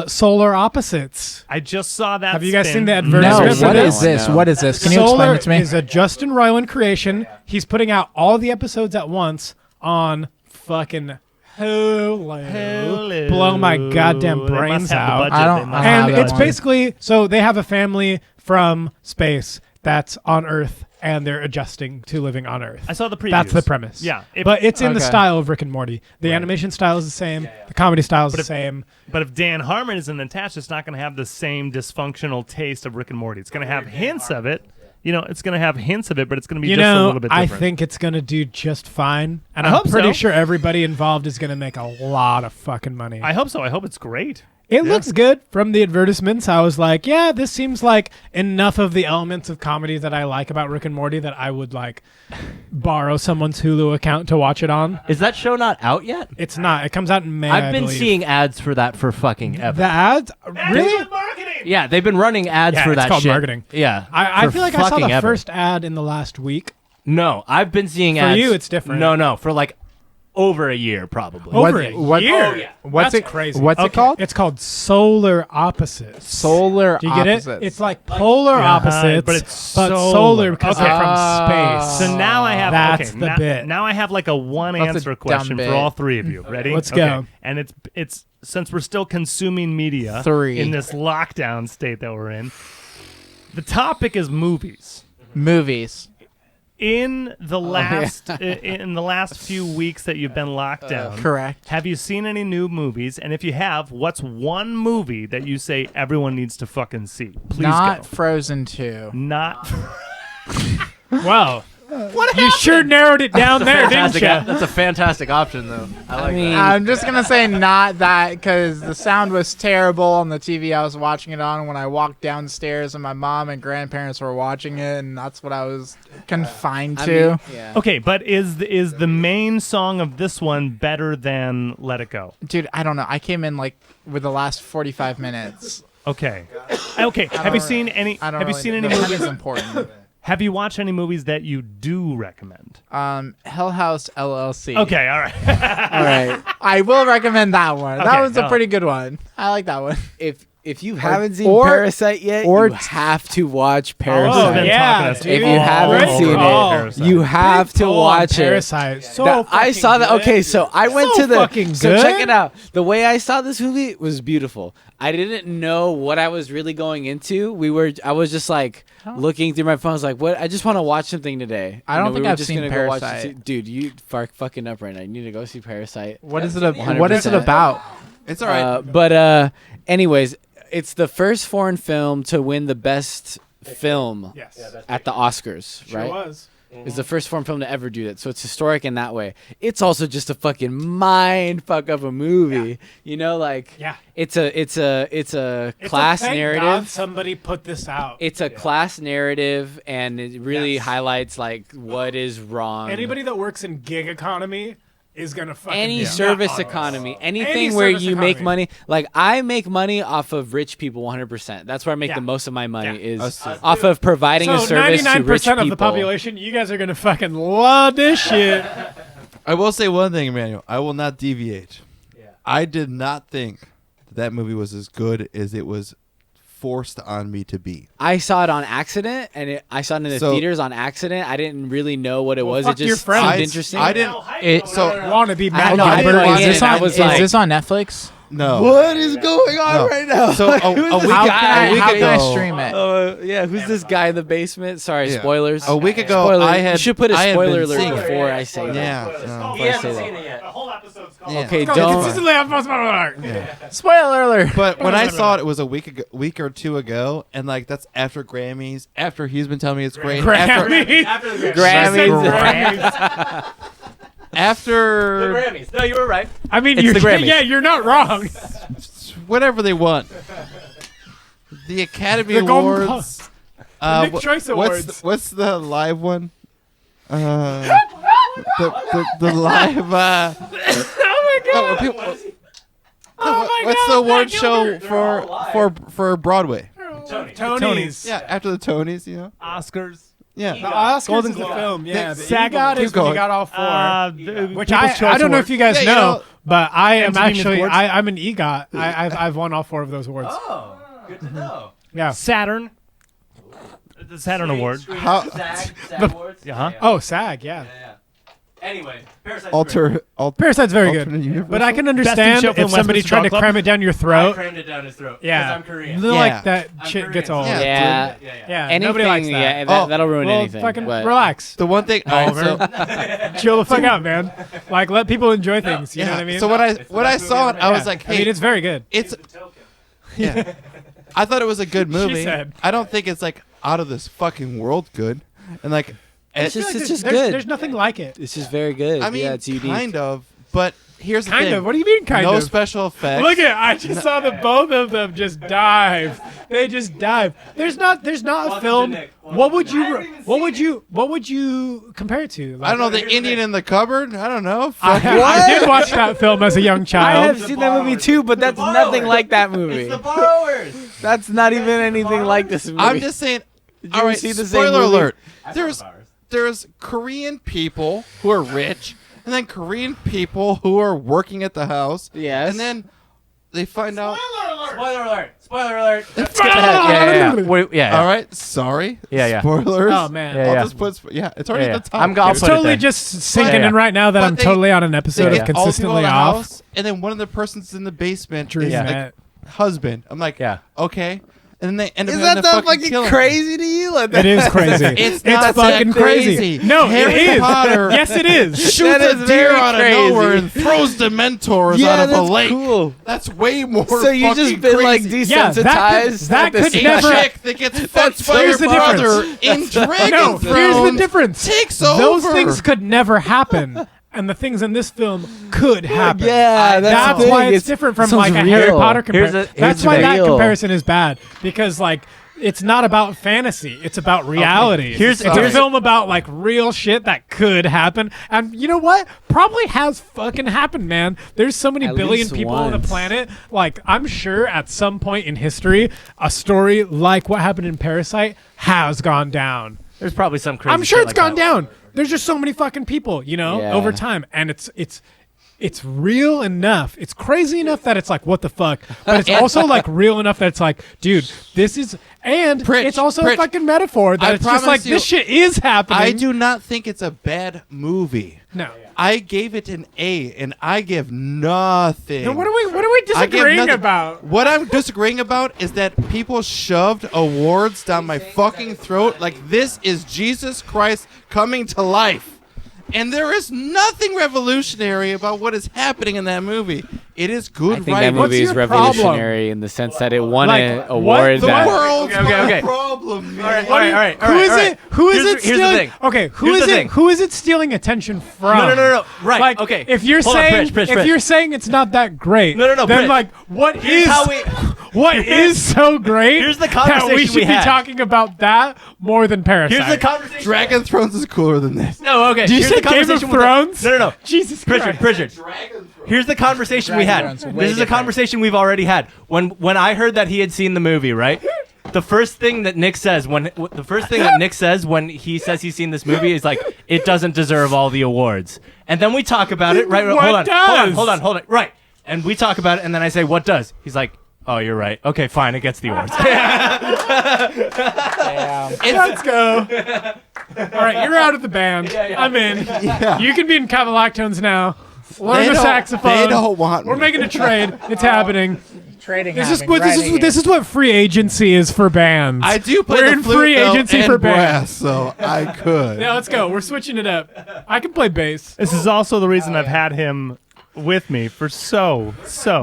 Solar Opposites. I just saw that. Have you guys spin. seen the No, advertisement? what No, is this? no. What is this? Can you Solar explain it to me? is a Justin Roiland creation. He's putting out all the episodes at once on fucking Hulu. Hulu. Blow my goddamn They brains must have the out. budget. I don't- They must I And have have that it's one. basically so they have a family from space. that's on Earth and they're adjusting to living on Earth. I saw the previews. That's the premise. Yeah. But it's in the Okay. style of Rick and Morty. The animation style is the same. The comedy style is But the if- same. But if Dan Harmon isn't attached, it's not going to have the same dysfunctional taste of Rick and Morty. It's going to have hints of it. It's going to have hints of it, but it's going to be You just a know, little bit I different. think it's going to do just fine. And I I'm hope pretty so. sure everybody involved is going to make a lot of fucking money. I hope so. I hope it's great. It Yeah. looks good from the advertisements. I was like, yeah, this seems like enough of the elements of comedy that I like about Rick and Morty that I would like borrow someone's Hulu account to watch it on. Is that show not out yet? It's not. It comes out in May. I I've been believe. seeing ads for that for fucking ever. the ads. Really? Yeah, they've been running ads Yeah, for it's that called shit. marketing. Yeah. I for feel like I saw fucking the ever. first ad in the last week. No, I've been seeing For ads. you, it's different. No, for like over a year probably. Over What- a what- year. oh, yeah. What's That's it- crazy. what's it called? It's called Solar Opposites. Solar Do you get opposites. it? It's like polar opposites, but it's solar because Okay. they're from space. So now I have That's okay, the now, bit. now I have like a one That's a answer dumb question bit. for all three of you. Ready? Let's Okay. go. And it's since we're still consuming media 3. in this lockdown state that we're in. The topic is movies. Movies. In the last in the last few weeks that you've been locked down, Correct. have you seen any new movies? And if you have, what's one movie that you say everyone needs to fucking see? Please Not go. Frozen 2. Not Wow. You sure narrowed it down there, didn't Fantastic, you? that's a fantastic option though. I like mean- that. I'm just gonna say not that because the sound was terrible on the TV I was watching it on when I walked downstairs and my mom and grandparents were watching it, and that's what I was confined to. Yeah. okay, but is the main song of this one better than Let It Go? Dude, I don't know. I came in like with the last 45 minutes. Okay, okay. Have you seen any? I don't Have you really seen know. any The movies? is important. Have you watched any movies that you do recommend? Hell House LLC. Okay, all right. All right. I will recommend that one. That Okay, was a no. pretty good one. I like that one. If you haven't seen or- Parasite yet, or you have to watch Oh, Parasite. been yeah, talking to us dude. If you all haven't over seen it, Parasite. you have Big to pull on watch it. Parasite. So I fucking saw that. good. Okay, so I went So to the. fucking So check good. it out. The way I saw this movie was beautiful. I didn't know what I was really going into. I was just like looking through my phone. I was like, "What? I just want to watch something today." I don't we think were I've just seen gonna go watch Parasite. Dude, you fucking up right now. You need to go see Parasite. What is it? 100%. What is it about? It's all right. But anyways, it's the first foreign film to win the best film Yes. at the Oscars, Sure right? was. It's the first foreign film to ever do that, so it's historic in that way. It's also just a fucking mind fuck of a movie, you know. Like, Yeah. it's a It's class thank narrative. God somebody put this out. It's a class narrative, and it really Yes. highlights like what is wrong. Anybody that works in gig economy is gonna fucking Any be service nuts. economy, Any anything where service you make economy. money. Like I make money off of rich people 100%. That's where I make Yeah. the most of my money Yeah. is off of providing a So service to rich 99% people. of the population, you guys are gonna fucking love this shit. I will say one thing, Emmanuel. I will not deviate. I did not think that movie was as good as it was forced on me to be. I saw it on accident, and I saw it in the So- theaters on accident. I didn't really know what it Well, was. fuck It your just friends. seemed I- interesting. I didn't. So Want to be I Matt know, I didn't Gilbert? like is it, this and I on? was Is like- this on Netflix? No. What is going on No. right now? So a week, How a can week I ago, stream it? Yeah, who's this guy in the basement? Sorry, Yeah. spoilers. A week ago, Spoiler. I had. You should put a I had spoiler been alert seeing it. before I say that. Yeah. no. Before I say that. yet. The whole episode's called. Yeah. Okay, Go don't. consistently have fun alert. Spoiler alert. But when I saw it, it was a week or two ago, and like that's after Grammys, after he's been telling me it's great, Grammy. Grammys. after Grammys. No, you were right. I mean, It's you're, the Grammys. yeah, you're not wrong. whatever they want, the Academy The Golden Awards, Nick Choice Awards. What's the live one? The live. Oh my god. What's the award show for Broadway? Tonys. Yeah, after the Tonys, you know. Oscars. Yeah. The Oscars Golden is the Globe. film. Yeah. The SAG EGOT is keep when you going. got all four. Which People's Choice I don't know if Award. you guys Yeah, you know, know- but I am MTV actually Awards? I'm an EGOT. I've won all four of those awards. Oh, good to know. Yeah. Saturn. The Saturn Award. How- SAG Awards. Uh-huh. Oh, SAG. Yeah. Anyway, Parasite's Parasite's very alternate good, universe. but I can Best in understand show if film, somebody Westminster tried to Dog Club. cram it down your I throat. crammed it down his throat. Yeah, Because I'm Korean. Feel Yeah. like that I'm shit Korean, gets so- old. Yeah. Yeah, Anything, nobody likes that. yeah, Oh, that'll ruin Well, anything. fucking but relax. The one thing. All right, so, Chill the fuck out, man. Like, let people enjoy things. You know yeah. what I mean? So when I best saw movie it, ever I was Yeah. like, I mean, hey, it's very good. it's yeah. I thought it was a good movie. said. I don't think it's like out of this fucking world good, and like. It's I feel like just there's- good. There's nothing like it. It's just very good. I mean, yeah, it's unique. kind of, but here's the Kind thing. of. What do you mean, kind no of? special effects. Look at! I just saw the both of them just dive. They just dive. There's not a Welcome film. to Nick. What would I haven't even what would you compare it to? I don't know, the Here's the Indian thing. in the cupboard. I don't know. I, Fucking- I did watch that film as a young I child. have seen that movie too, but that's nothing like that movie. It's the borrowers. That's not even anything like this movie. I'm just saying. Did All you right, see the same spoiler movie? alert. I saw There's the borrowers. there's Korean people who are rich, and then Korean people who are working at the house. Yes. And then they find out. Spoiler alert! Spoiler alert! Skip ahead. Yeah. Wait, yeah. All right, sorry. Yeah. Spoilers. Oh man, Yeah, I'll yeah. just put. It's already Yeah, at the top. I'm gonna it's put it totally there. just sinking Yeah. in right now that But I'm they- totally on an They episode get of all the people in consistently the off. house, and then one of the persons in the basement Dream is like that. husband. I'm like, Yeah. okay. And then they end up Is having that to not fucking fucking kill him. crazy to you? Like It is crazy. It's not fucking that crazy. crazy. No, Harry it is. Potter Yes, it is. Shoots That a is deer very out of crazy. nowhere and throws Dementors Yeah, out of a that's lake. cool. That's way more. So you just fucking been like crazy. Yeah, desensitized. that at the could same never- time. chick that gets fucked by here's your the brother difference. in Dragon No, Throne. here's the difference. Takes Those over. things could never happen, and the things in this film could happen. Yeah, That's the thing. why it's different from sounds like a Harry real. Potter comparison. Here's That's the why thing. that Real. comparison is bad, because like it's not about fantasy; it's about reality. Here's it's a film about like real shit that could happen, and you know what? Probably has fucking happened, man. There's so many At billion least people on the once. planet. Like I'm sure at some point in history, a story like what happened in Parasite has gone down. There's probably some crazy. I'm sure shit it's like gone that. down. There's just so many fucking people, you know, Yeah. over time, and it's real enough. It's crazy enough that it's like, what the fuck? But it's also like real enough that it's like, dude, this is, and Pritch, it's also a Pritch, fucking metaphor that I it's just promise like you, this shit is happening. I do not think it's a bad movie. No. I gave it an A, and I give nothing. Then what are we I give disagreeing nothing. about? What I'm disagreeing about is that people shoved awards down my fucking throat like this is Jesus Christ coming to life. And there is nothing revolutionary about what is happening in that movie. It is good I think writing. that movie is your problem? revolutionary in the sense that it won Like, an what award. the that world's Okay. my problem, man. All right. Who is it? Who is Here's it the- here's the stealing? thing. Okay, who Here's is the it? thing. Who is it stealing attention from? No. Right. Like, Okay. If you're Hold on, saying Pritch. if you're saying it's not that great, No, then Pritch. like what Here's is how we. what is so great? Here's the that we conversation should we be had. talking about that more than Parasite. Here's the conversation. Dragon Thrones is cooler than this. No. Okay. Did you Here's say the Game of conversation with Thrones? No. Jesus Christ. Pritchard. Here's the conversation we had. Dragon Thrones, way This is a different. conversation we've already had. When I heard that he had seen the movie, right? The first thing that Nick says when he says he's seen this movie is like, it doesn't deserve all the awards. And then we talk about it, right? What does? Hold on. Right. And we talk about it, and then I say, what does? He's like, oh, you're right. Okay, fine, it gets the awards. Let's go. All right, you're out of the band. I'm in. You can be in Kavalactones now. Learn the saxophone. They don't want We're me. making a trade. It's happening. Trading. This is what free agency is for bands. I do play We're the in flute, free though, agency and for brass, bands. so I could. Yeah, let's go. We're switching it up. I can play bass. This is also the reason I've had him with me for so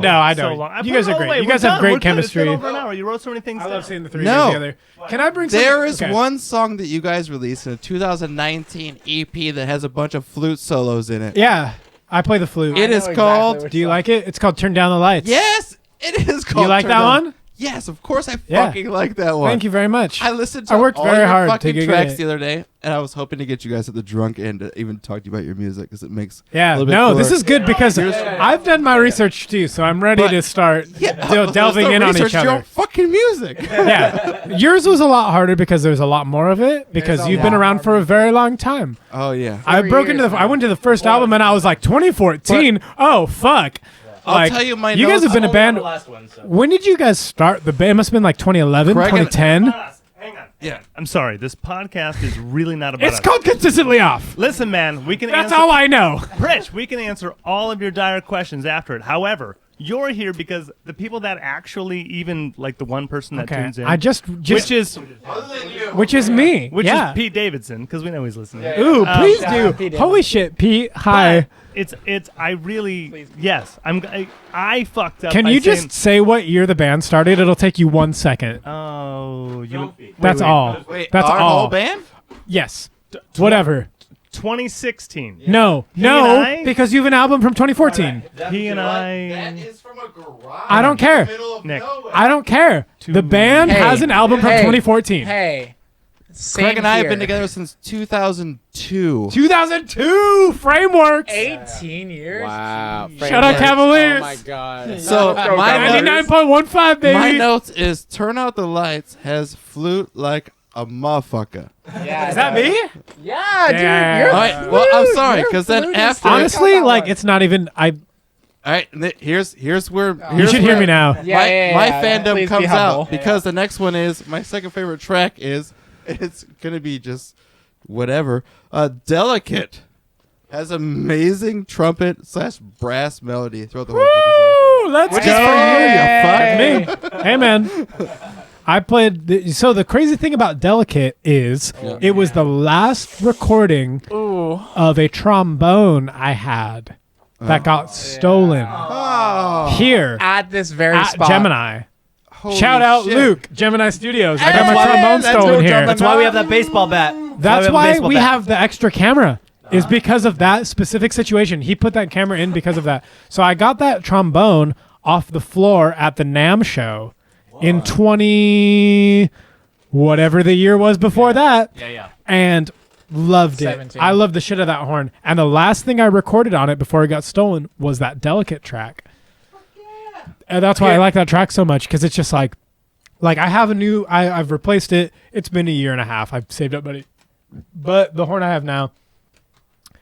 No, I so don't. long. You guys are Oh, great. wait, You guys we're have done. great We're good. It's been chemistry. over an hour. You wrote so many things I down. love seeing the three No. of you together. Can I bring some? There is okay. one song that you guys released in a 2019 EP that has a bunch of flute solos in it. Yeah, I play the flute. It is called. Do you like it? It's called Turn Down the Lights. Yes, it is Do called. you like Turn that Down- one? Yes, of course I Yeah. fucking like that one. Thank you very much. I listened to I worked all very your hard to fucking get tracks it. the other day, and I was hoping to get you guys at the drunk end to even talk to you about your music because it makes Yeah, a little bit no, this cooler. is good because I've done my research too, so I'm ready But- to start Let's delving not in on research each your other. fucking music. Yeah, yours was a lot harder because there's a lot more of it because There's a you've been lot around more for a very long time. Oh yeah. I broke years into the. I now. went to the first album and I was like 2014. Oh fuck! I'll Like, tell you my you guys notes. have been a band. The last one, so. When did you guys start the band? It must have been like 2011, Craig and- 2010. Hang on. Yeah. I'm sorry. This podcast is really not about It's us. called Consistently Off. Listen, man, we can That's answer. all I know. Rich, we can answer all of your dire questions after it. However, you're here because the people that actually, even like the one person that Okay. tunes in, I just which is which is me. Yeah. is Pete Davidson, because we know he's listening. Ooh, please shout do. out Pete Holy shit, Pete. Hi. It's I really yes I fucked up. Can by you saying, just say what year the band started? It'll take you 1 second. Oh, you That's all. Wait, That's our all. whole band? Yes. Whatever. 2016. No, and no, I? because you have an album from 2014. He and That I. is from a garage. I don't care. Middle of Nick. nowhere. I don't care. The band Hey. has an album from Hey. 2014. Hey. Craig and I have here. been together since 2002. 2002 Frameworks. 18 years. Wow. Shout out Framework. Cavaliers. Oh my god. So Go my Cavaliers. notes, 99.15, baby. my notes is turn out the lights has flute like a motherfucker. Yeah. Is that me? Yeah, dude. Yeah. You're All right. Well, I'm sorry because then flute after. Honestly, that like one. it's not even. All right. Here's where You here's should hear where me now. my fandom Please be comes humble. out because the next one is my second favorite track is it's gonna be just whatever. Delicate has amazing trumpet / brass melody throughout the whole fucking Woo, let's Which go. is for you, you Fuck me. Hey, man. I played. So the crazy thing about Delicate is it was the last recording of a trombone I had that got stolen Oh, here At this very at spot. Gemini. holy Shout out shit. Luke, Gemini Studios. I got Hey, my trombone let's stolen go here. Gemini. That's why we have that baseball bat. That's why we have the extra camera. Is because of that specific situation. He put that camera in because of that. So I got that trombone off the floor at the NAMM show in 20 whatever the year was before that, Yeah. and loved it. 17. I loved the shit of that horn. And the last thing I recorded on it before it got stolen was that Delicate track. And that's why I like that track so much, because it's just like I have a new. I've replaced it. It's been a year and a half. I've saved up money, but the horn I have now,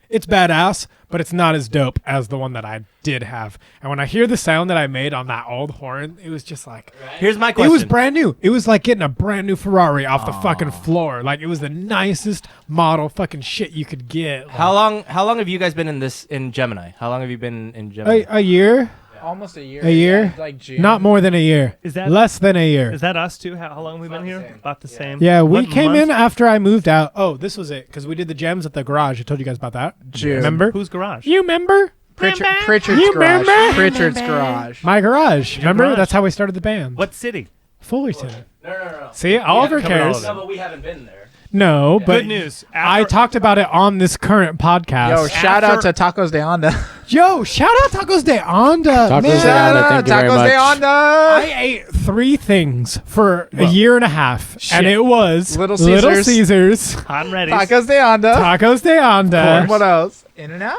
it's badass, but it's not as dope as the one that I did have. And when I hear the sound that I made on that old horn, it was just like, Here's my it question. was brand new. It was like getting a brand new Ferrari off the fucking floor. Like it was the nicest model fucking shit you could get. Like, How long have you guys been in Gemini? How long have you been in Gemini? a year? Almost a year. A year? Yeah, like June. Not more than a year. Is that- less than a year? Is that us too? How long have we been about the here? same. About the same. Yeah, we What came month? in after I moved out. Oh, this was it, because we did the gems at the garage. I told you guys about that. June. Remember? Whose garage? You remember? Pritchard's You garage. remember? Pritchard's garage. My garage. Remember? garage. That's how we started the band. What city? Fullerton. No. See, Oliver covered all cares. of it. but we haven't been there. No, but Good news. I talked about it on this current podcast. Yo, shout out After- to Tacos de Onda. Yo, shout out Tacos de Onda. Tacos Man, de Onda, thank you very Tacos de much. Onda. I ate 3 things for a year and a half, and it was Little Caesars, Hot and ready. Tacos de Onda. Tacos de Onda, What else? In and out?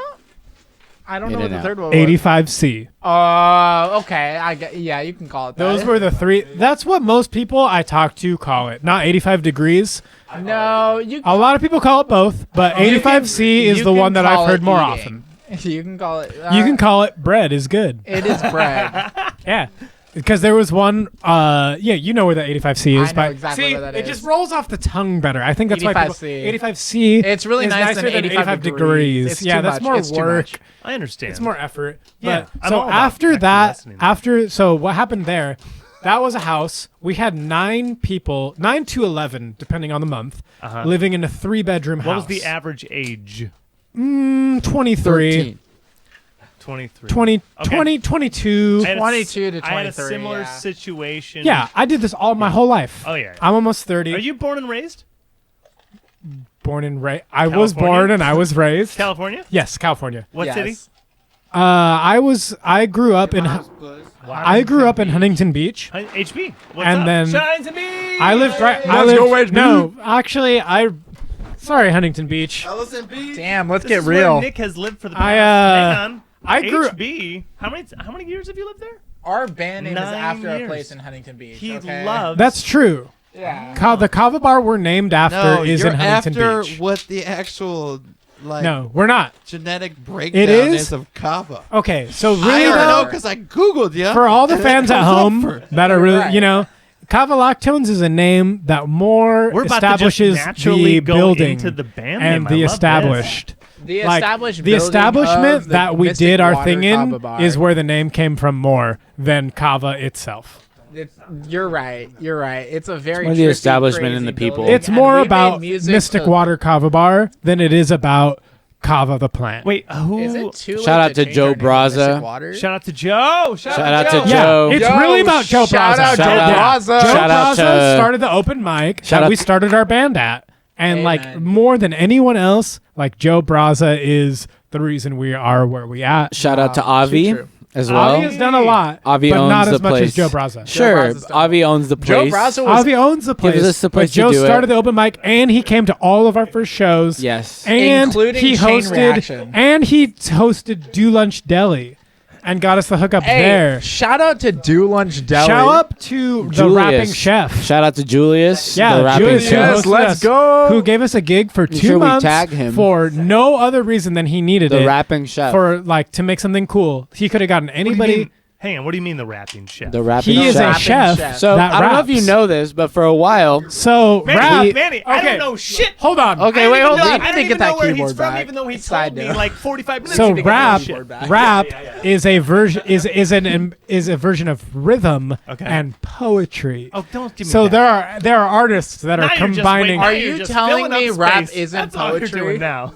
I don't know what the In-N-Out. third one was. 85C. Okay. Yeah, you can call it that. Those were the 3. That's what most people I talk to call it. Not 85 degrees. No, you. A lot of people call it both, but 85C is you the can one that call I've heard it more eating. often. You can call it. You can call it bread is good. It is bread. Yeah. Because there was one, you know where the 85C is. I know exactly see, where that it is. just rolls off the tongue better. I think that's why people, 85C. 85C. It's really is nice nicer than 85 degrees. It's yeah, too that's much. more It's too work. much. I understand. It's more effort. Yeah, But, I'm so all about after actually that, listening. so what happened there? That was a house. We had 9 people, 9 to 11, depending on the month, living in a 3-bedroom house. What was the average age? 23. 13. 23. 20, Okay. 20, 22. I had a 22 to I had a 23, similar yeah. situation. Yeah, I did this all my whole life. Oh, yeah. I'm almost 30. Are you born and raised? Born and raised? I was California? born and I was raised. California? Yes, California. What Yes. city? I grew up in Huntington Beach, HB. What's and up? then Shines and me. I lived right. No, actually, sorry, Huntington Beach. Damn, let's This get is where real. Nick has lived for the I, past. Hang on. I grew- HB. How many years have you lived there? Our band name is 9 after a years. place in Huntington Beach. He okay? loves. That's true. Yeah. The Kava bar we're named after No, is you're in Huntington after Beach. what the actual No, we're not. genetic breakdown is? is of kava. Okay, so I really don't know though, because I googled you. for all the fans at home that are really, Right. Kavalactones is a name that more We're about to just establishes naturally the go building into the band and name. I the love established. The Like, established the building establishment of the that we Mystic did our Water thing in Kava Bar. is where the name came from more than Kava itself. You're right. You're right. It's a very More the trippy, establishment and crazy the people. building, It's and more we made about music Mystic to- Water Kava Bar than it is about Kava the plant. Wait, who? Is it too late Shout out to change Joe our name to Mystic Braza. Water? Shout out to Joe. Shout out to Yeah, Joe. it's really about Joe shout Braza. out Shout Joe out- Braza. Joe Shout out Braza to- started the open mic Shout that out we to- started our band at. And like Amen. more than anyone else, like Joe Braza is the reason we are where we at. Shout out to Too Avi true. as well. Avi has done a lot, Avi but owns not the as much as place. Joe Braza. Sure, Braza's done Avi owns the Joe place. Braza was Avi owns the place. us the but place to Joe do it. started the open mic, and he came to all of our first shows. Yes. and Including he Chain hosted Reaction. and he hosted Do Lunch Deli, and got us the hookup Hey, there. shout out to Do Lunch Deli. Shout out to the Julius. rapping chef. Shout out to Julius. Yeah, the rapping Julius, chef. Yes, who hosted let's us, go. Who gave us a gig for Make 2 sure we months tag him. for no other reason than he needed The it rapping chef. for like to make something cool. He could have gotten What do you anybody. mean- Hang on. What do you mean the rapping chef? the rapping He is chef. a chef. chef. So that I don't know if you raps. know this, but for a while, So Manny, rap. Manny, I okay. don't know shit. Hold on. Okay, I wait, don't hold even on. know- I I don't need to even get that know where he's keyboard from, back. even though he Side told me note. like 45 minutes So ago. rap, keyboard back. rap is a version is a version of rhythm Okay. and poetry. Oh, don't give me So that. there are artists that Now are you're just combining. waiting. Are Now you're you just telling filling up me space. rap isn't That's all you're poetry? doing now.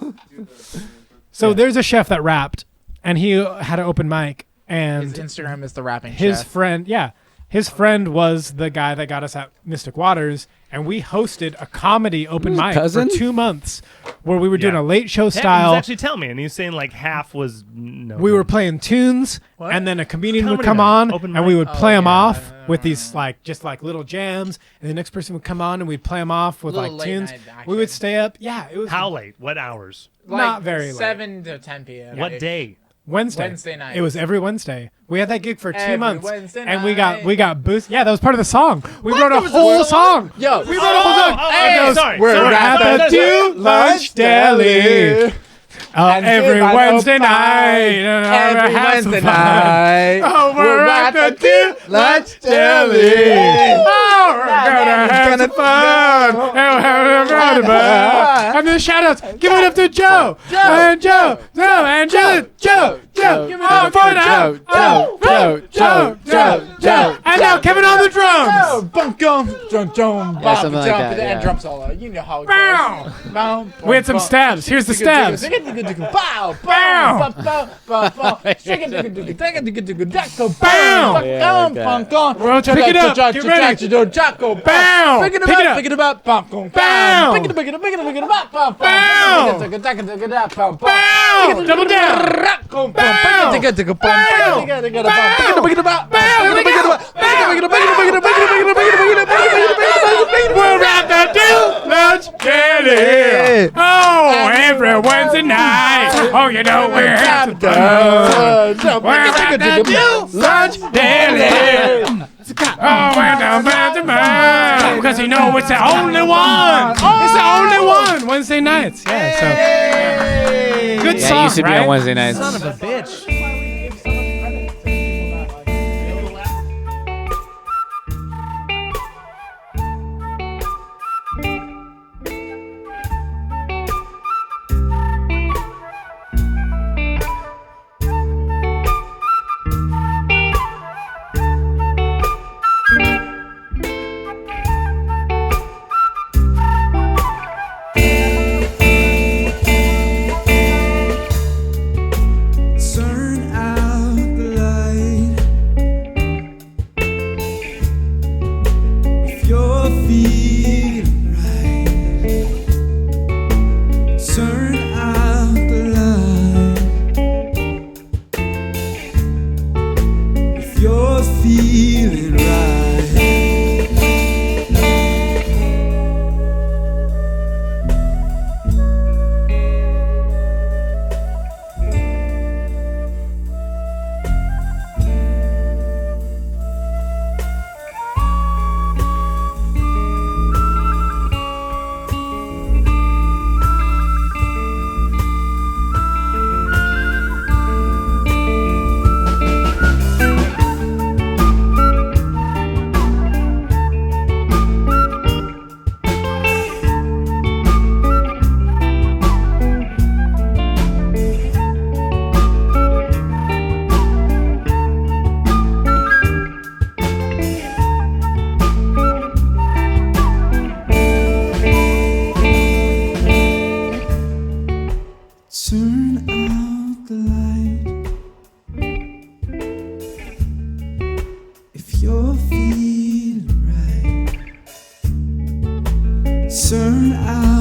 So there's a chef that rapped, and he had an open mic, His and Instagram is the rapping his chef. friend, his friend was the guy that got us at Mystic Waters, and we hosted a comedy open His mic cousin? for 2 months, where we were doing Yeah. a late show Yeah, he style. was actually telling me, and he was saying like half was no. We were playing tunes, What? and then a comedian would Comedy come night, on, open and we mic. would Oh, play them yeah. off with these like just like little jams, and the next person would come on, and we'd play them off with Little like late tunes. night We would action. stay up. Yeah, it was How late? What hours? not very late. 7 to 10 p.m. What day? Wednesday night. It was every Wednesday. We had that gig for 2 Every months, Wednesday and we night. got boost. Yeah, that was part of the song. We wrote a There was a whole song? song. Yo, We wrote a whole song. hey, It goes, sorry, We're sorry, at sorry, the sorry, Do Lunch Deli. And Every if I don't Wednesday find night. Every have some Wednesday fun. night. Oh, we're at the Do Lunch Deli. Oh, we're gonna have some fun. And the shout outs. Give it up to Joe. And Joe. And Joe. Joe. Give it Oh, up for now. Joe. And now Kevin on the drums. Bum gum, drum, Yeah, something like that, and yeah. drum solo. You know how it Bow. goes. Bow, We had some stabs. Here's the stabs. Bow, Bow. bow, bow, bow. Bow. Yeah, like that. Well, pick it up. Get ready. Bow. Pick it Pick it up, up. pick it up, bum, bum, Bow. pick it up, pick it up, pick it up, pick it up, bum, bum. Bow. Pick it up, pick it up, bum, bum. Bow. Double down. Bow. Bow. Pick it up, Bow. pick it up, Bow. pick it up, Bow. Here we go. We're at the Do Lunch Deli. Oh, every Wednesday night. Oh, you know we're at the We're at the Do Lunch Deli. Oh, and the because you know it's the only one. It's the only one. Wednesday nights. Yeah. So good Yeah, song, it used to be right? on Wednesday nights. Son of a bitch. Sir Turn out